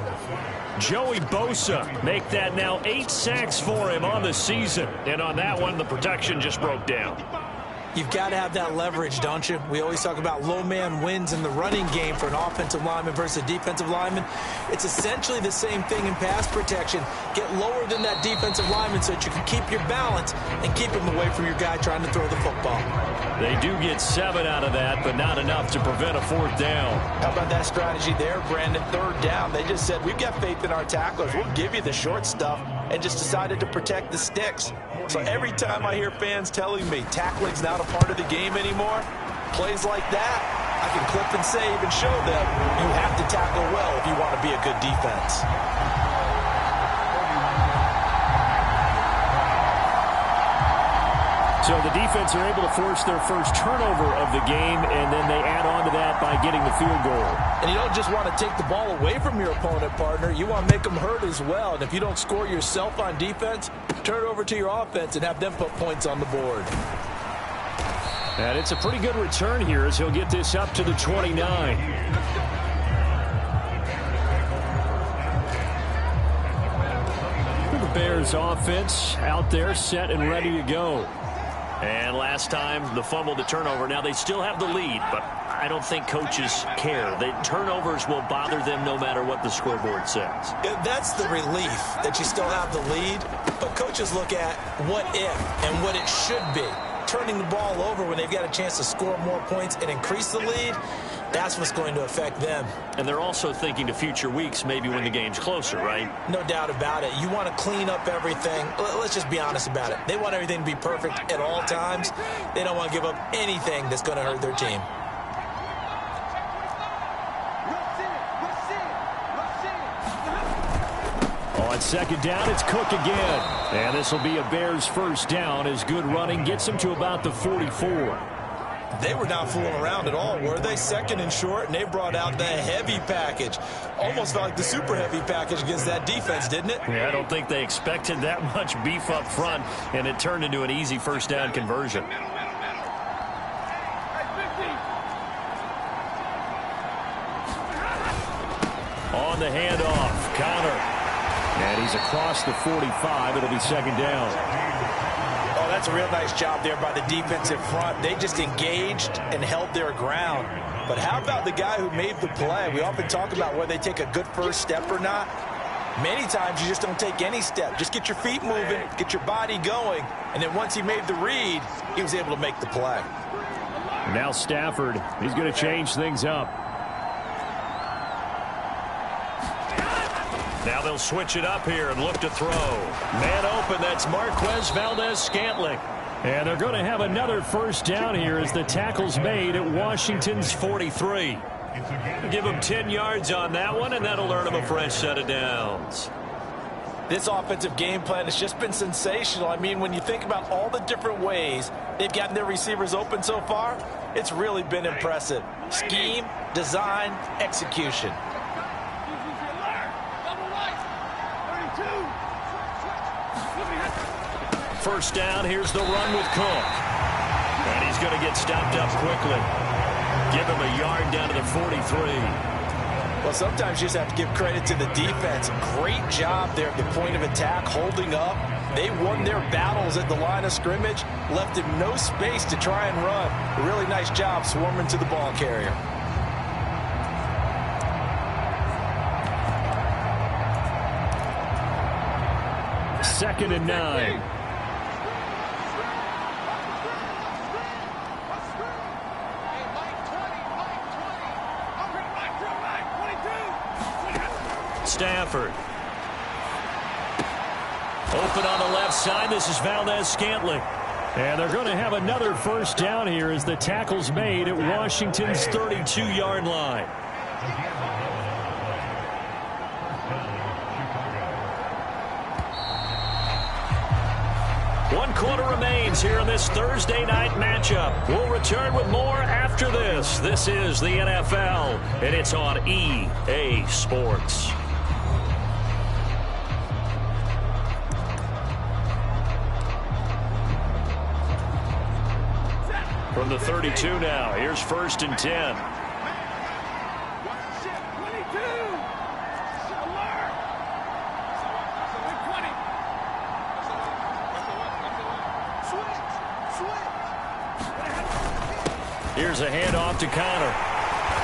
Joey Bosa make that now 8 sacks for him on the season. And on that one, the protection just broke down. You've got to have that leverage, don't you? We always talk about low man wins in the running game for an offensive lineman versus a defensive lineman. It's essentially the same thing in pass protection. Get lower than that defensive lineman so that you can keep your balance and keep him away from your guy trying to throw the football. They do get 7 out of that, but not enough to prevent a 4th down. How about that strategy there, Brandon? 3rd down. They just said, we've got faith in our tacklers. We'll give you the short stuff, and just decided to protect the sticks. So every time I hear fans telling me tackling's not a part of the game anymore, plays like that, I can clip and save and show them you have to tackle well if you want to be a good defense. So the defense are able to force their first turnover of the game, and then they add on to that by getting the field goal. And you don't just want to take the ball away from your opponent, partner. You want to make them hurt as well. And if you don't score yourself on defense, turn it over to your offense and have them put points on the board. And it's a pretty good return here as he'll get this up to the 29. The Bears offense out there set and ready to go. And last time, the fumble, the turnover. Now, they still have the lead, but I don't think coaches care. The turnovers will bother them no matter what the scoreboard says. That's the relief that you still have the lead, but coaches look at what if and what it should be. Turning the ball over when they've got a chance to score more points and increase the lead, that's what's going to affect them. And they're also thinking to future weeks, maybe when the game's closer, right? No doubt about it. You want to clean up everything. Let's just be honest about it. They want everything to be perfect at all times. They don't want to give up anything that's going to hurt their team. On second down, it's Cook again. And this will be a Bears first down as good running gets them to about the 44. They were not fooling around at all, were they? Second and short, and they brought out the heavy package. Almost felt like the super heavy package against that defense, didn't it? Yeah, I don't think they expected that much beef up front, and it turned into an easy first down conversion. On the handoff, Connor. And he's across the 45. It'll be second down. Oh, that's a real nice job there by the defensive front. They just engaged and held their ground. But how about the guy who made the play? We often talk about whether they take a good first step or not. Many times you just don't take any step. Just get your feet moving, get your body going, and then once he made the read, he was able to make the play. Now Stafford, he's going to change things up. Now they'll switch it up here and look to throw. Man open, that's Marquez Valdez-Scantling. And they're going to have another first down here as the tackle's made at Washington's 43. Give them 10 yards on that one, and that'll earn them a fresh set of downs. This offensive game plan has just been sensational. I mean, when you think about all the different ways they've gotten their receivers open so far, it's really been impressive. Scheme, design, execution. First down, here's the run with Cook. And he's going to get stopped up quickly. Give him a yard down to the 43. Well, sometimes you just have to give credit to the defense. Great job there at the point of attack, holding up. They won their battles at the line of scrimmage, left him no space to try and run. A really nice job swarming to the ball carrier. Second and 9. Stafford. Open on the left side. This is Valdez-Scantling. And they're going to have another first down here as the tackle's made at Washington's 32-yard line. One quarter remains here in this Thursday night matchup. We'll return with more after this. This is the NFL, and it's on EA Sports. From the 32 now, here's first and 10. Here's a handoff to Connor.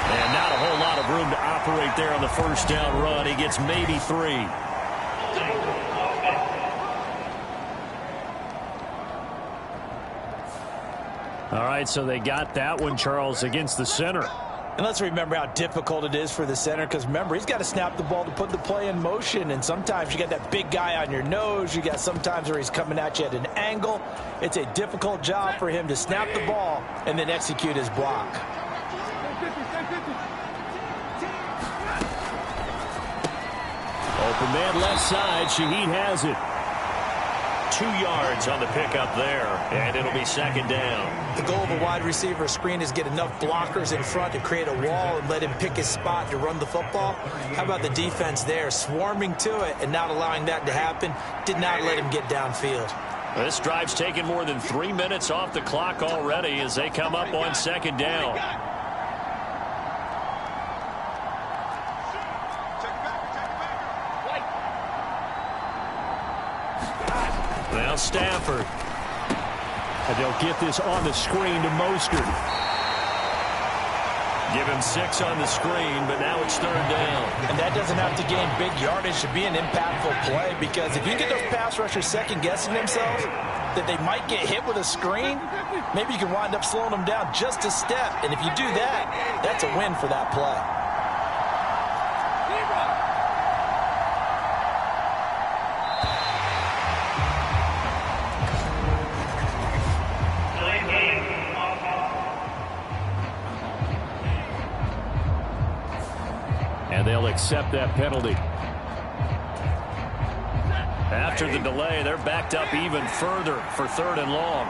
And not a whole lot of room to operate there on the first down run. He gets maybe 3. All right, so they got that one, Charles, against the center. And let's remember how difficult it is for the center, because remember, he's got to snap the ball to put the play in motion, and sometimes you got that big guy on your nose. You got sometimes where he's coming at you at an angle. It's a difficult job for him to snap the ball and then execute his block. Open man left side. Shaheed has it. 2 yards on the pickup there, and it'll be second down. The goal of a wide receiver screen is get enough blockers in front to create a wall and let him pick his spot to run the football. How about the defense there, swarming to it and not allowing that to happen? Did not let him get downfield. This drive's taken more than 3 minutes off the clock already as they come up on second down. Now Stafford. And they'll get this on the screen to Mostert. Give him 6 on the screen, but now it's 3rd down. And that doesn't have to gain big yardage to be an impactful play, because if you get those pass rushers second-guessing themselves that they might get hit with a screen, maybe you can wind up slowing them down just a step. And if you do that, that's a win for that play. And they'll accept that penalty. After the delay, they're backed up even further for 3rd and long.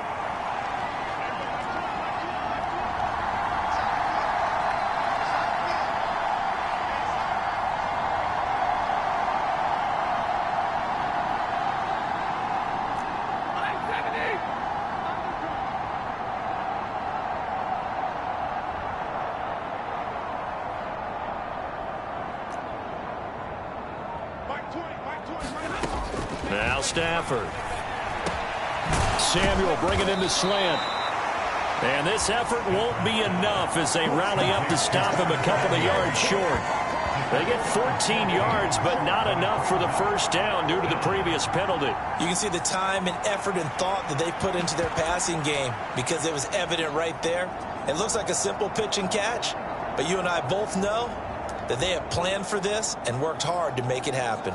Now Stafford. Samuel bringing in the slant. And this effort won't be enough as they rally up to stop him a couple of yards short. They get 14 yards, but not enough for the first down due to the previous penalty. You can see the time and effort and thought that they put into their passing game, because it was evident right there. It looks like a simple pitch and catch, but you and I both know that they have planned for this and worked hard to make it happen.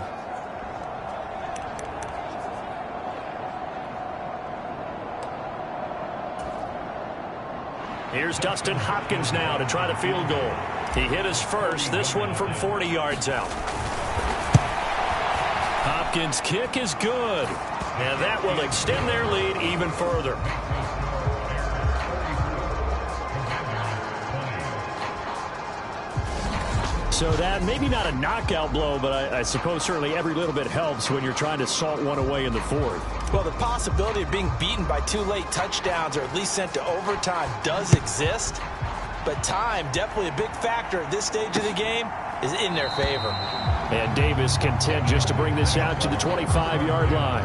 Here's Dustin Hopkins now to try the field goal. He hit his first, this one from 40 yards out. Hopkins' kick is good, and that will extend their lead even further. So that, maybe not a knockout blow, but I suppose certainly every little bit helps when you're trying to salt one away in the 4th. Well, the possibility of being beaten by 2 late touchdowns or at least sent to overtime does exist. But time, definitely a big factor at this stage of the game, is in their favor. And Davis content just to bring this out to the 25-yard line.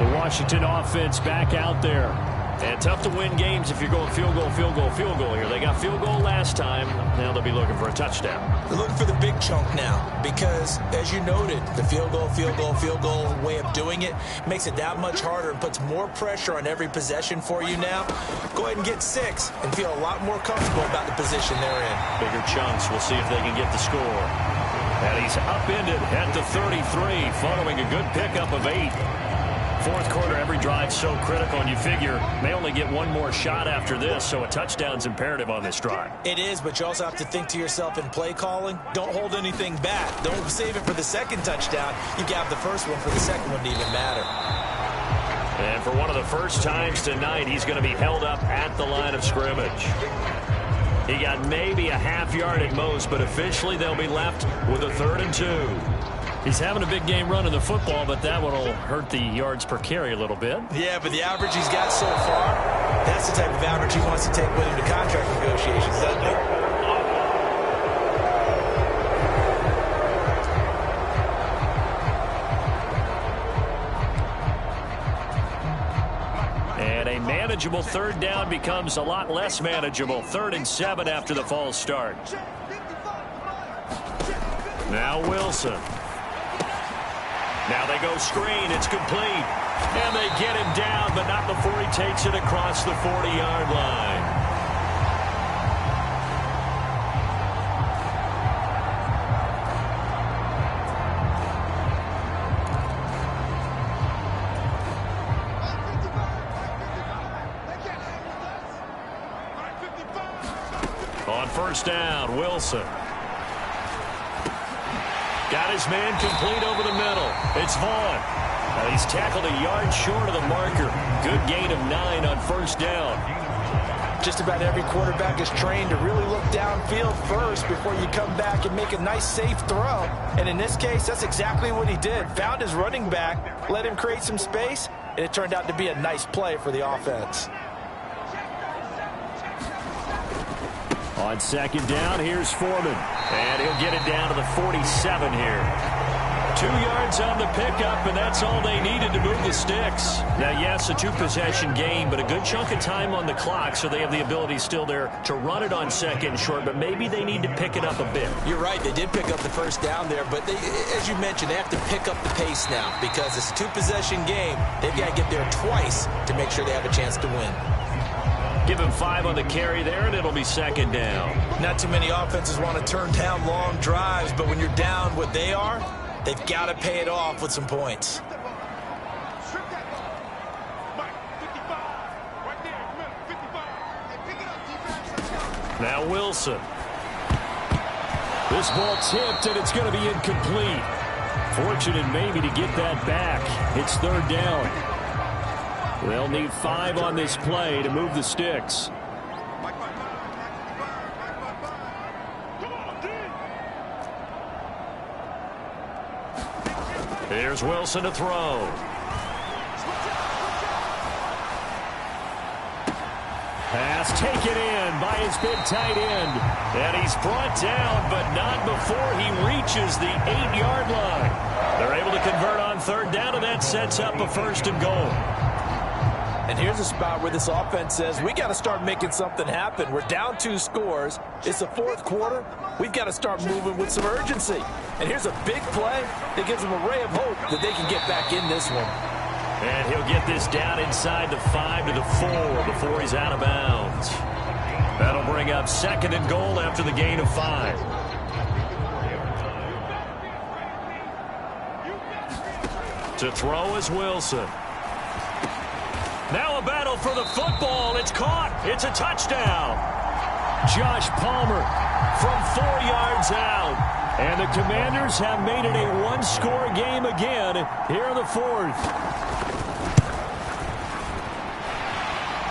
The Washington offense back out there. And tough to win games if you're going field goal, field goal, field goal here. They got field goal last time. Now they'll be looking for a touchdown. They're looking for the big chunk now because, as you noted, the field goal, field goal, field goal way of doing it makes it that much harder and puts more pressure on every possession for you now. Go ahead and get 6 and feel a lot more comfortable about the position they're in. Bigger chunks. We'll see if they can get the score. And he's upended at the 33 following a good pickup of 8. 4th quarter, every drive so critical, and you figure may only get one more shot after this, so a touchdown's imperative on this drive. It is, but you also have to think to yourself in play calling, don't hold anything back. Don't save it for the second touchdown. You can have the first one for the second one to even matter. And for one of the first times tonight, he's going to be held up at the line of scrimmage. He got maybe a half yard at most, but officially they'll be left with a 3rd and 2. He's having a big game running the football, but that one will hurt the yards per carry a little bit. Yeah, but the average he's got so far, that's the type of average he wants to take with him to contract negotiations, doesn't he? And a manageable 3rd down becomes a lot less manageable. 3rd and 7 after the false start. Now Wilson. Now they go screen. It's complete. And they get him down, but not before he takes it across the 40-yard line. On 1st down, Wilson. Got his man complete over the middle. It's Vaughn. Well, he's tackled a yard short of the marker. Good gain of 9 on 1st down. Just about every quarterback is trained to really look downfield first before you come back and make a nice, safe throw. And in this case, that's exactly what he did. Found his running back, let him create some space, and it turned out to be a nice play for the offense. On 2nd down, here's Foreman. And he'll get it down to the 47 here. 2 yards on the pickup, and that's all they needed to move the sticks. Now, yes, a 2-possession game, but a good chunk of time on the clock, so they have the ability still there to run it on second and short, but maybe they need to pick it up a bit. You're right. They did pick up the first down there, but as you mentioned, they have to pick up the pace now because it's a 2-possession game. They've got to get there twice to make sure they have a chance to win. Give him 5 on the carry there, and it'll be second down. Not too many offenses want to turn down long drives, but when you're down what they are, they've got to pay it off with some points. Now Wilson. This ball tipped, and it's going to be incomplete. Fortunate maybe to get that back. It's third down. They'll need 5 on this play to move the sticks. Here's Wilson to throw. Pass taken in by his big tight end. And he's brought down, but not before he reaches the 8-yard line. They're able to convert on third down, and that sets up a 1st and goal. And here's a spot where this offense says, we got to start making something happen. We're down 2 scores. It's the 4th quarter. We've got to start moving with some urgency. And here's a big play that gives them a ray of hope that they can get back in this one. And he'll get this down inside the 5 to the 4 before he's out of bounds. That'll bring up 2nd and goal after the gain of 5. To throw is Wilson. Now a battle for the football. It's caught. It's a touchdown. Josh Palmer from 4 yards out. And the Commanders have made it a 1-score game again here in the 4th.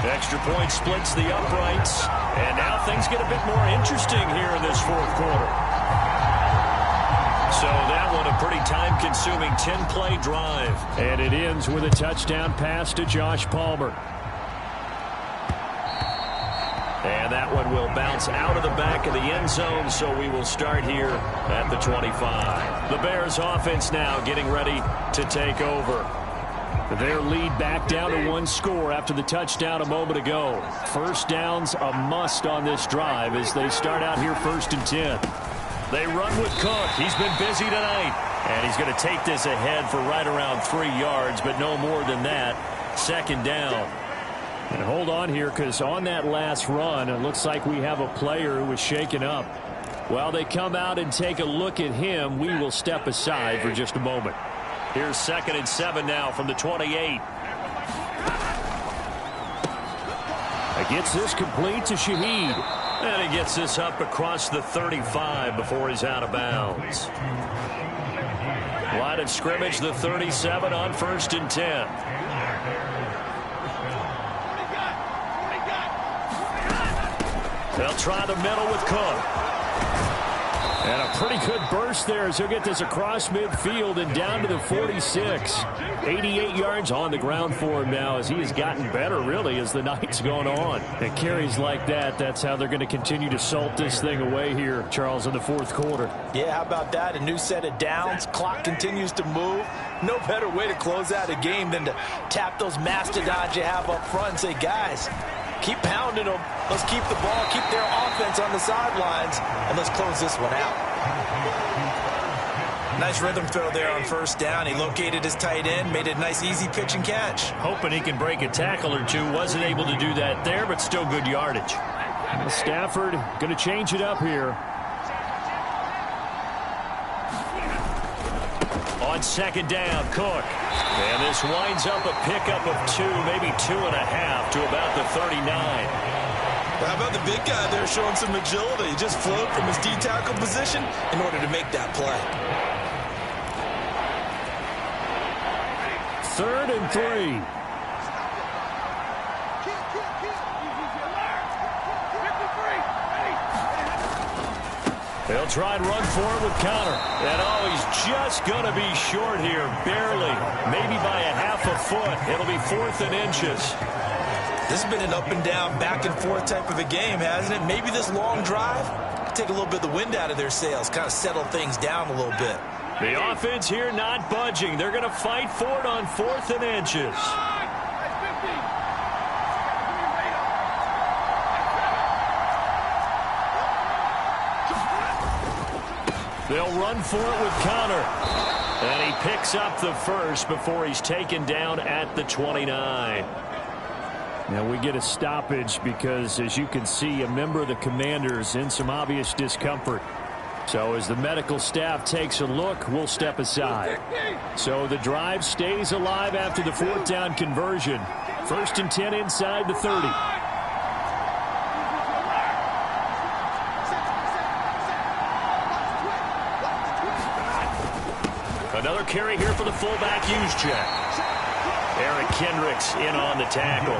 Extra point splits the uprights. And now things get a bit more interesting here in this 4th quarter. So that one a pretty time-consuming 10-play drive. And it ends with a touchdown pass to Josh Palmer. And that one will bounce out of the back of the end zone, so we will start here at the 25. The Bears offense now getting ready to take over. Their lead back down to 1 score after the touchdown a moment ago. First down's a must on this drive as they start out here 1st and 10. They run with Cook. He's been busy tonight. And he's going to take this ahead for right around 3 yards, but no more than that. 2nd down. And hold on here, because on that last run, it looks like we have a player who was shaken up. While they come out and take a look at him, we will step aside for just a moment. Here's 2nd and 7 now from the 28. He gets this complete to Shaheed. And he gets this up across the 35 before he's out of bounds. Line of scrimmage, the 37 on 1st and 10. They'll try the middle with Cook. And a pretty good burst there as he'll get this across midfield and down to the 46. 88 yards on the ground for him now as he has gotten better, really, as the night's gone on. And carries like that, that's how they're going to continue to salt this thing away here, Charles, in the 4th quarter. Yeah, how about that? A new set of downs. Clock continues to move. No better way to close out a game than to tap those mastodons you have up front and say, guys, keep pounding them. Let's keep the ball, keep their offense on the sidelines, and let's close this one out. Nice rhythm throw there on 1st down. He located his tight end, made a nice easy pitch and catch. Hoping he can break a tackle or two. Wasn't able to do that there, but still good yardage. Stafford going to change it up here. On 2nd down, Cook. And this winds up a pickup of 2, maybe 2.5 to about the 39. How about the big guy there showing some agility? He just flowed from his D-tackle position in order to make that play. 3rd and 3. They'll try and run for it with Conner. And he's just going to be short here, barely, maybe by a half a foot. It'll be 4th and inches. This has been an up and down, back and forth type of a game, hasn't it? Maybe this long drive could take a little bit of the wind out of their sails, kind of settle things down a little bit. The offense here not budging. They're going to fight for it on 4th and inches. They'll run for it with Connor. And he picks up the first before he's taken down at the 29. Now we get a stoppage because, as you can see, a member of the Commanders in some obvious discomfort. So as the medical staff takes a look, we'll step aside. So the drive stays alive after the 4th down conversion. 1st and 10 inside the 30. Another carry here for the fullback Juszczyk. Eric Kendricks in on the tackle.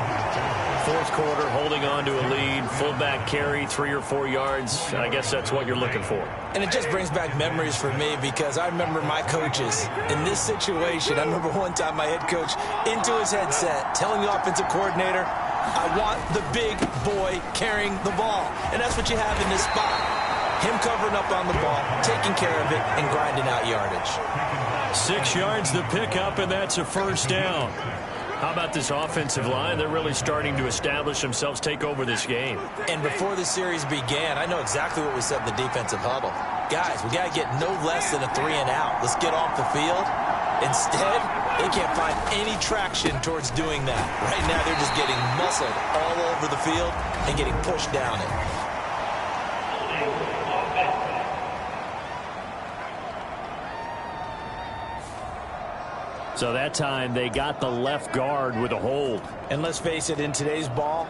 4th quarter, holding on to a lead. Fullback carry, 3 or 4 yards. I guess that's what you're looking for. And it just brings back memories for me because I remember my coaches in this situation. I remember one time my head coach into his headset telling the offensive coordinator, I want the big boy carrying the ball. And that's what you have in this spot. Him covering up on the ball, taking care of it, and grinding out yardage. 6 yards the pickup, and that's a 1st down. How about this offensive line? They're really starting to establish themselves, take over this game. And before the series began, I know exactly what we said in the defensive huddle. Guys, we got to get no less than a 3 and out. Let's get off the field. Instead, they can't find any traction towards doing that. Right now, they're just getting muscled all over the field and getting pushed down it. So that time they got the left guard with a hold. And let's face it, in today's ball,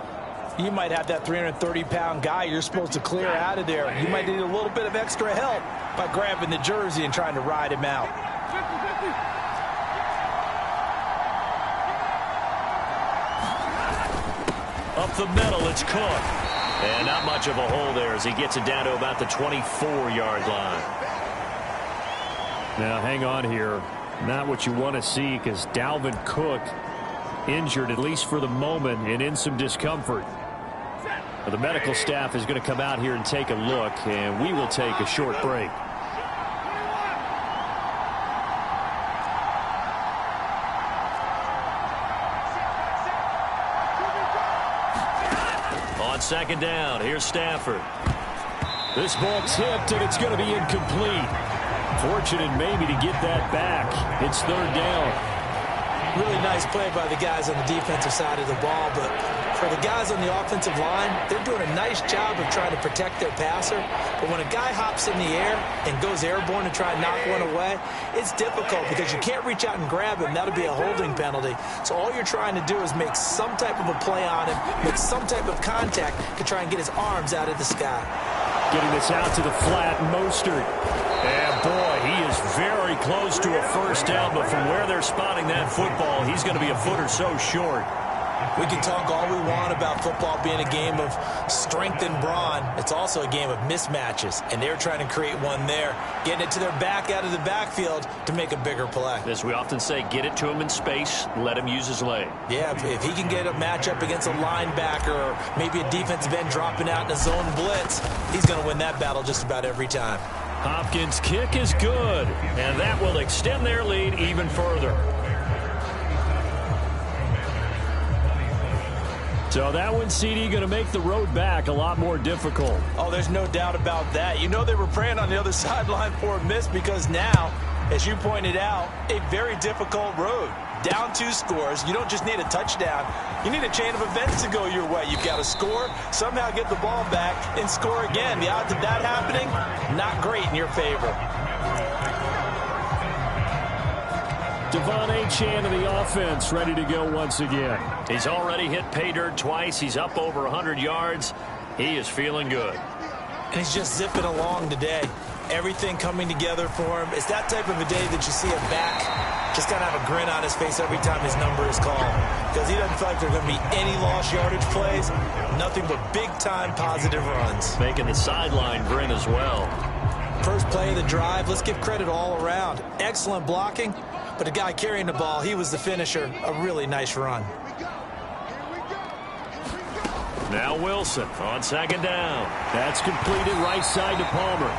you might have that 330-pound guy you're supposed to clear out of there. You might need a little bit of extra help by grabbing the jersey and trying to ride him out. Up the middle, it's Cook. And not much of a hole there as he gets it down to about the 24-yard line. Now, hang on here. Not what you want to see because Dalvin Cook injured, at least for the moment, and in some discomfort. But the medical staff is going to come out here and take a look, and we will take a short break. On 2nd down, here's Stafford. This ball tipped, and it's going to be incomplete. Fortunate maybe to get that back. It's 3rd down. Really nice play by the guys on the defensive side of the ball, but for the guys on the offensive line, they're doing a nice job of trying to protect their passer. But when a guy hops in the air and goes airborne to try and knock one away, it's difficult because you can't reach out and grab him. That'll be a holding penalty. So all you're trying to do is make some type of a play on him, make some type of contact to try and get his arms out of the sky. Getting this out to the flat, Mostert. And boy, he is very close to a 1st down, but from where they're spotting that football, he's going to be a foot or so short. We can talk all we want about football being a game of strength and brawn. It's also a game of mismatches, and they're trying to create one there, getting it to their back out of the backfield to make a bigger play. As we often say, get it to him in space, let him use his leg. Yeah, if he can get a matchup against a linebacker or maybe a defensive end dropping out in a zone blitz, he's going to win that battle just about every time. Hopkins' kick is good, and that will extend their lead even further. So that one, CD, going to make the road back a lot more difficult. Oh, there's no doubt about that. You know they were praying on the other sideline for a miss because now, as you pointed out, a very difficult road. Down 2 scores. You don't just need a touchdown. You need a chain of events to go your way. You've got to score, somehow get the ball back, and score again. The odds of that happening, not great in your favor. Devon Achane of the offense ready to go once again. He's already hit pay dirt twice. He's up over 100 yards. He is feeling good. And he's just zipping along today. Everything coming together for him. It's that type of a day that you see a back just kind of have a grin on his face every time his number is called. Because he doesn't feel like there are going to be any lost yardage plays. Nothing but big-time positive runs. Making the sideline grin as well. First play of the drive, let's give credit all around. Excellent blocking. But the guy carrying the ball, he was the finisher. A really nice run. Now Wilson on 2nd down. That's completed right side to Palmer.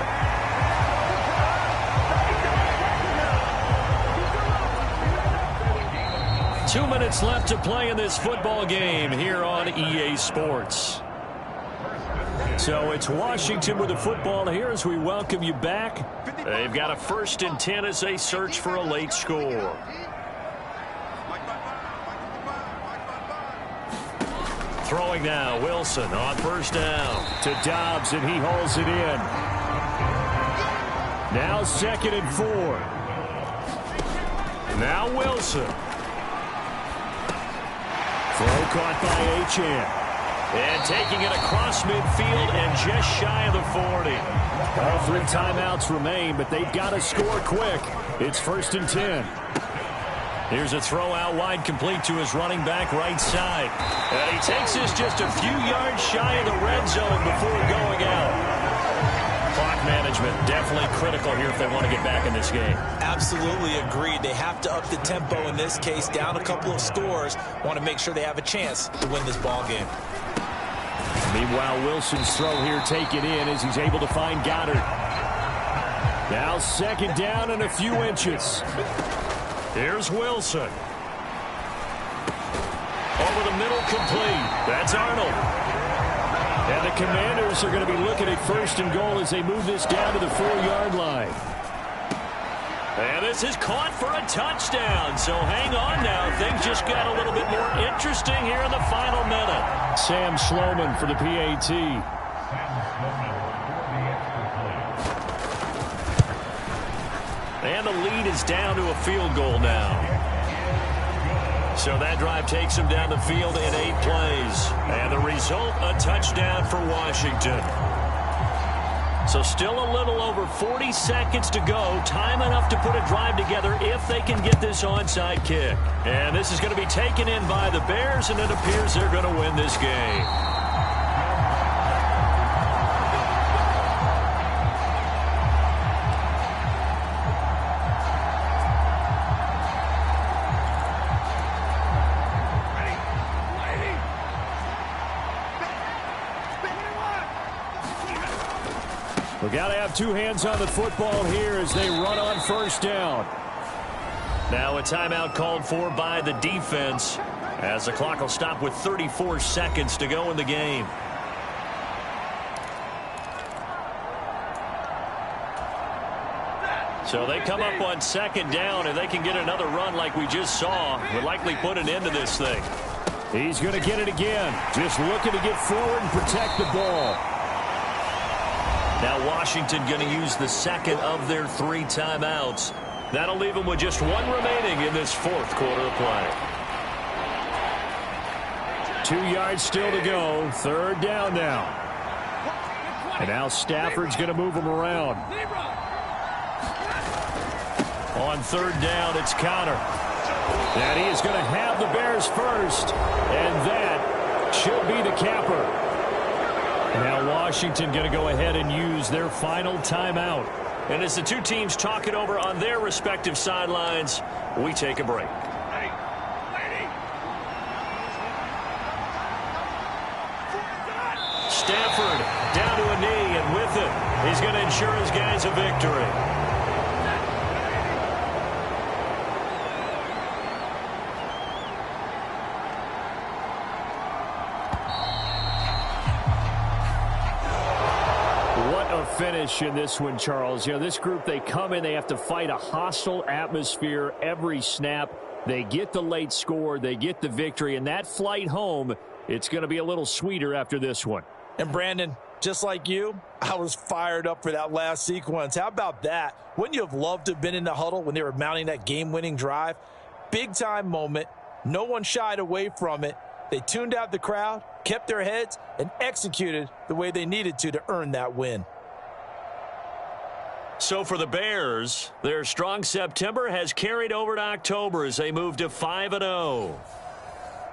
2 minutes left to play in this football game here on EA Sports. So it's Washington with the football here as we welcome you back. They've got a 1st and 10 as they search for a late score. Throwing now, Wilson on 1st down to Dobbs, and he hauls it in. Now 2nd and 4. Now Wilson. Throw caught by Achane. And taking it across midfield and just shy of the 40. All 3 timeouts remain, but they've got to score quick. It's 1st and 10. Here's a throw out wide, complete to his running back right side. And he takes this just a few yards shy of the red zone before going out. Clock management definitely critical here if they want to get back in this game. Absolutely agreed. They have to up the tempo in this case, down a couple of scores. Want to make sure they have a chance to win this ball game. Meanwhile, Wilson's throw here taken in as he's able to find Goddard. Now 2nd down and a few inches. Here's Wilson. Over the middle, complete. That's Arnold. And the Commanders are going to be looking at 1st and goal as they move this down to the 4-yard line. And this is caught for a touchdown. So hang on now. Things just got a little bit more interesting here in the final minute. Sam Sloman for the PAT. And the lead is down to a field goal now. So that drive takes him down the field in 8 plays. And the result, a touchdown for Washington. So still a little over 40 seconds to go. Time enough to put a drive together if they can get this onside kick. And this is going to be taken in by the Bears, and it appears they're going to win this game. We've got to have 2 hands on the football here as they run on 1st down. Now a timeout called for by the defense as the clock will stop with 34 seconds to go in the game. So they come up on 2nd down, and they can get another run like we just saw. Would likely put an end to this thing. He's going to get it again. Just looking to get forward and protect the ball. Now Washington going to use the 2nd of their 3 timeouts. That'll leave them with just 1 remaining in this 4th quarter of play. 2 yards still to go. 3rd down now. And now Stafford's going to move them around. On 3rd down, it's Connor. And he is going to have the Bears first. And that should be the capper. Now Washington going to go ahead and use their final timeout. And as the 2 teams talk it over on their respective sidelines, we take a break. Stafford down to a knee, and with it, he's going to ensure his guys a victory. Finish in this one, Charles. You know, this group, they come in, they have to fight a hostile atmosphere every snap. They get the late score, they get the victory, and that flight home, it's going to be a little sweeter after this one. And Brandon, just like you, I was fired up for that last sequence. How about that? Wouldn't you have loved to have been in the huddle when they were mounting that game-winning drive? Big-time moment. No one shied away from it. They tuned out the crowd, kept their heads, and executed the way they needed to earn that win. So for the Bears, their strong September has carried over to October as they move to 5-0.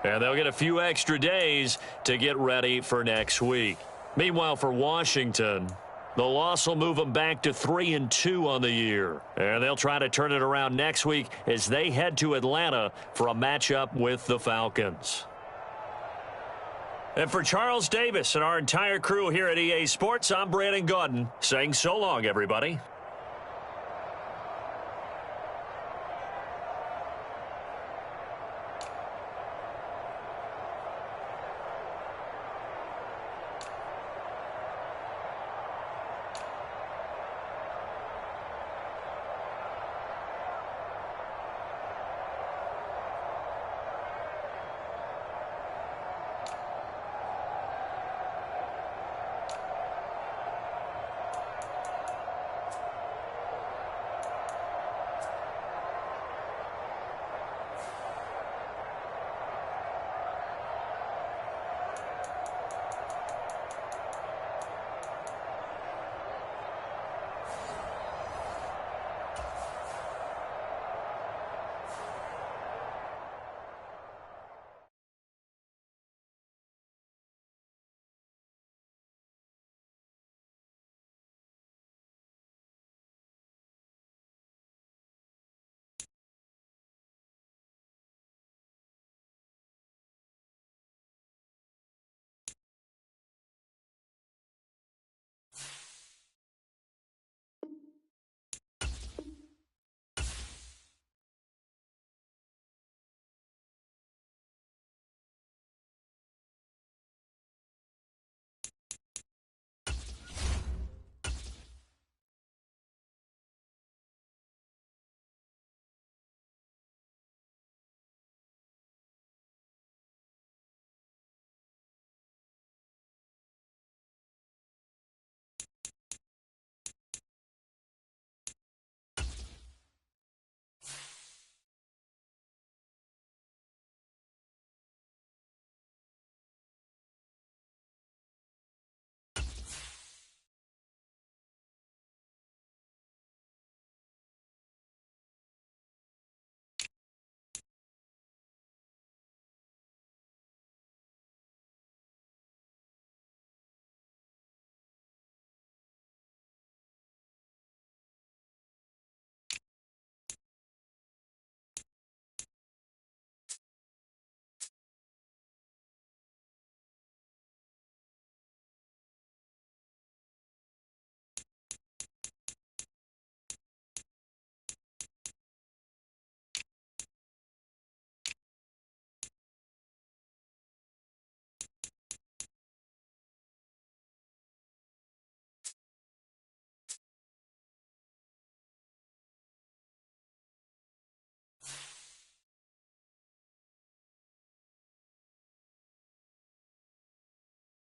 And they'll get a few extra days to get ready for next week. Meanwhile, for Washington, the loss will move them back to 3-2 on the year. And they'll try to turn it around next week as they head to Atlanta for a matchup with the Falcons. And for Charles Davis and our entire crew here at EA Sports, I'm Brandon Gaudin saying so long, everybody.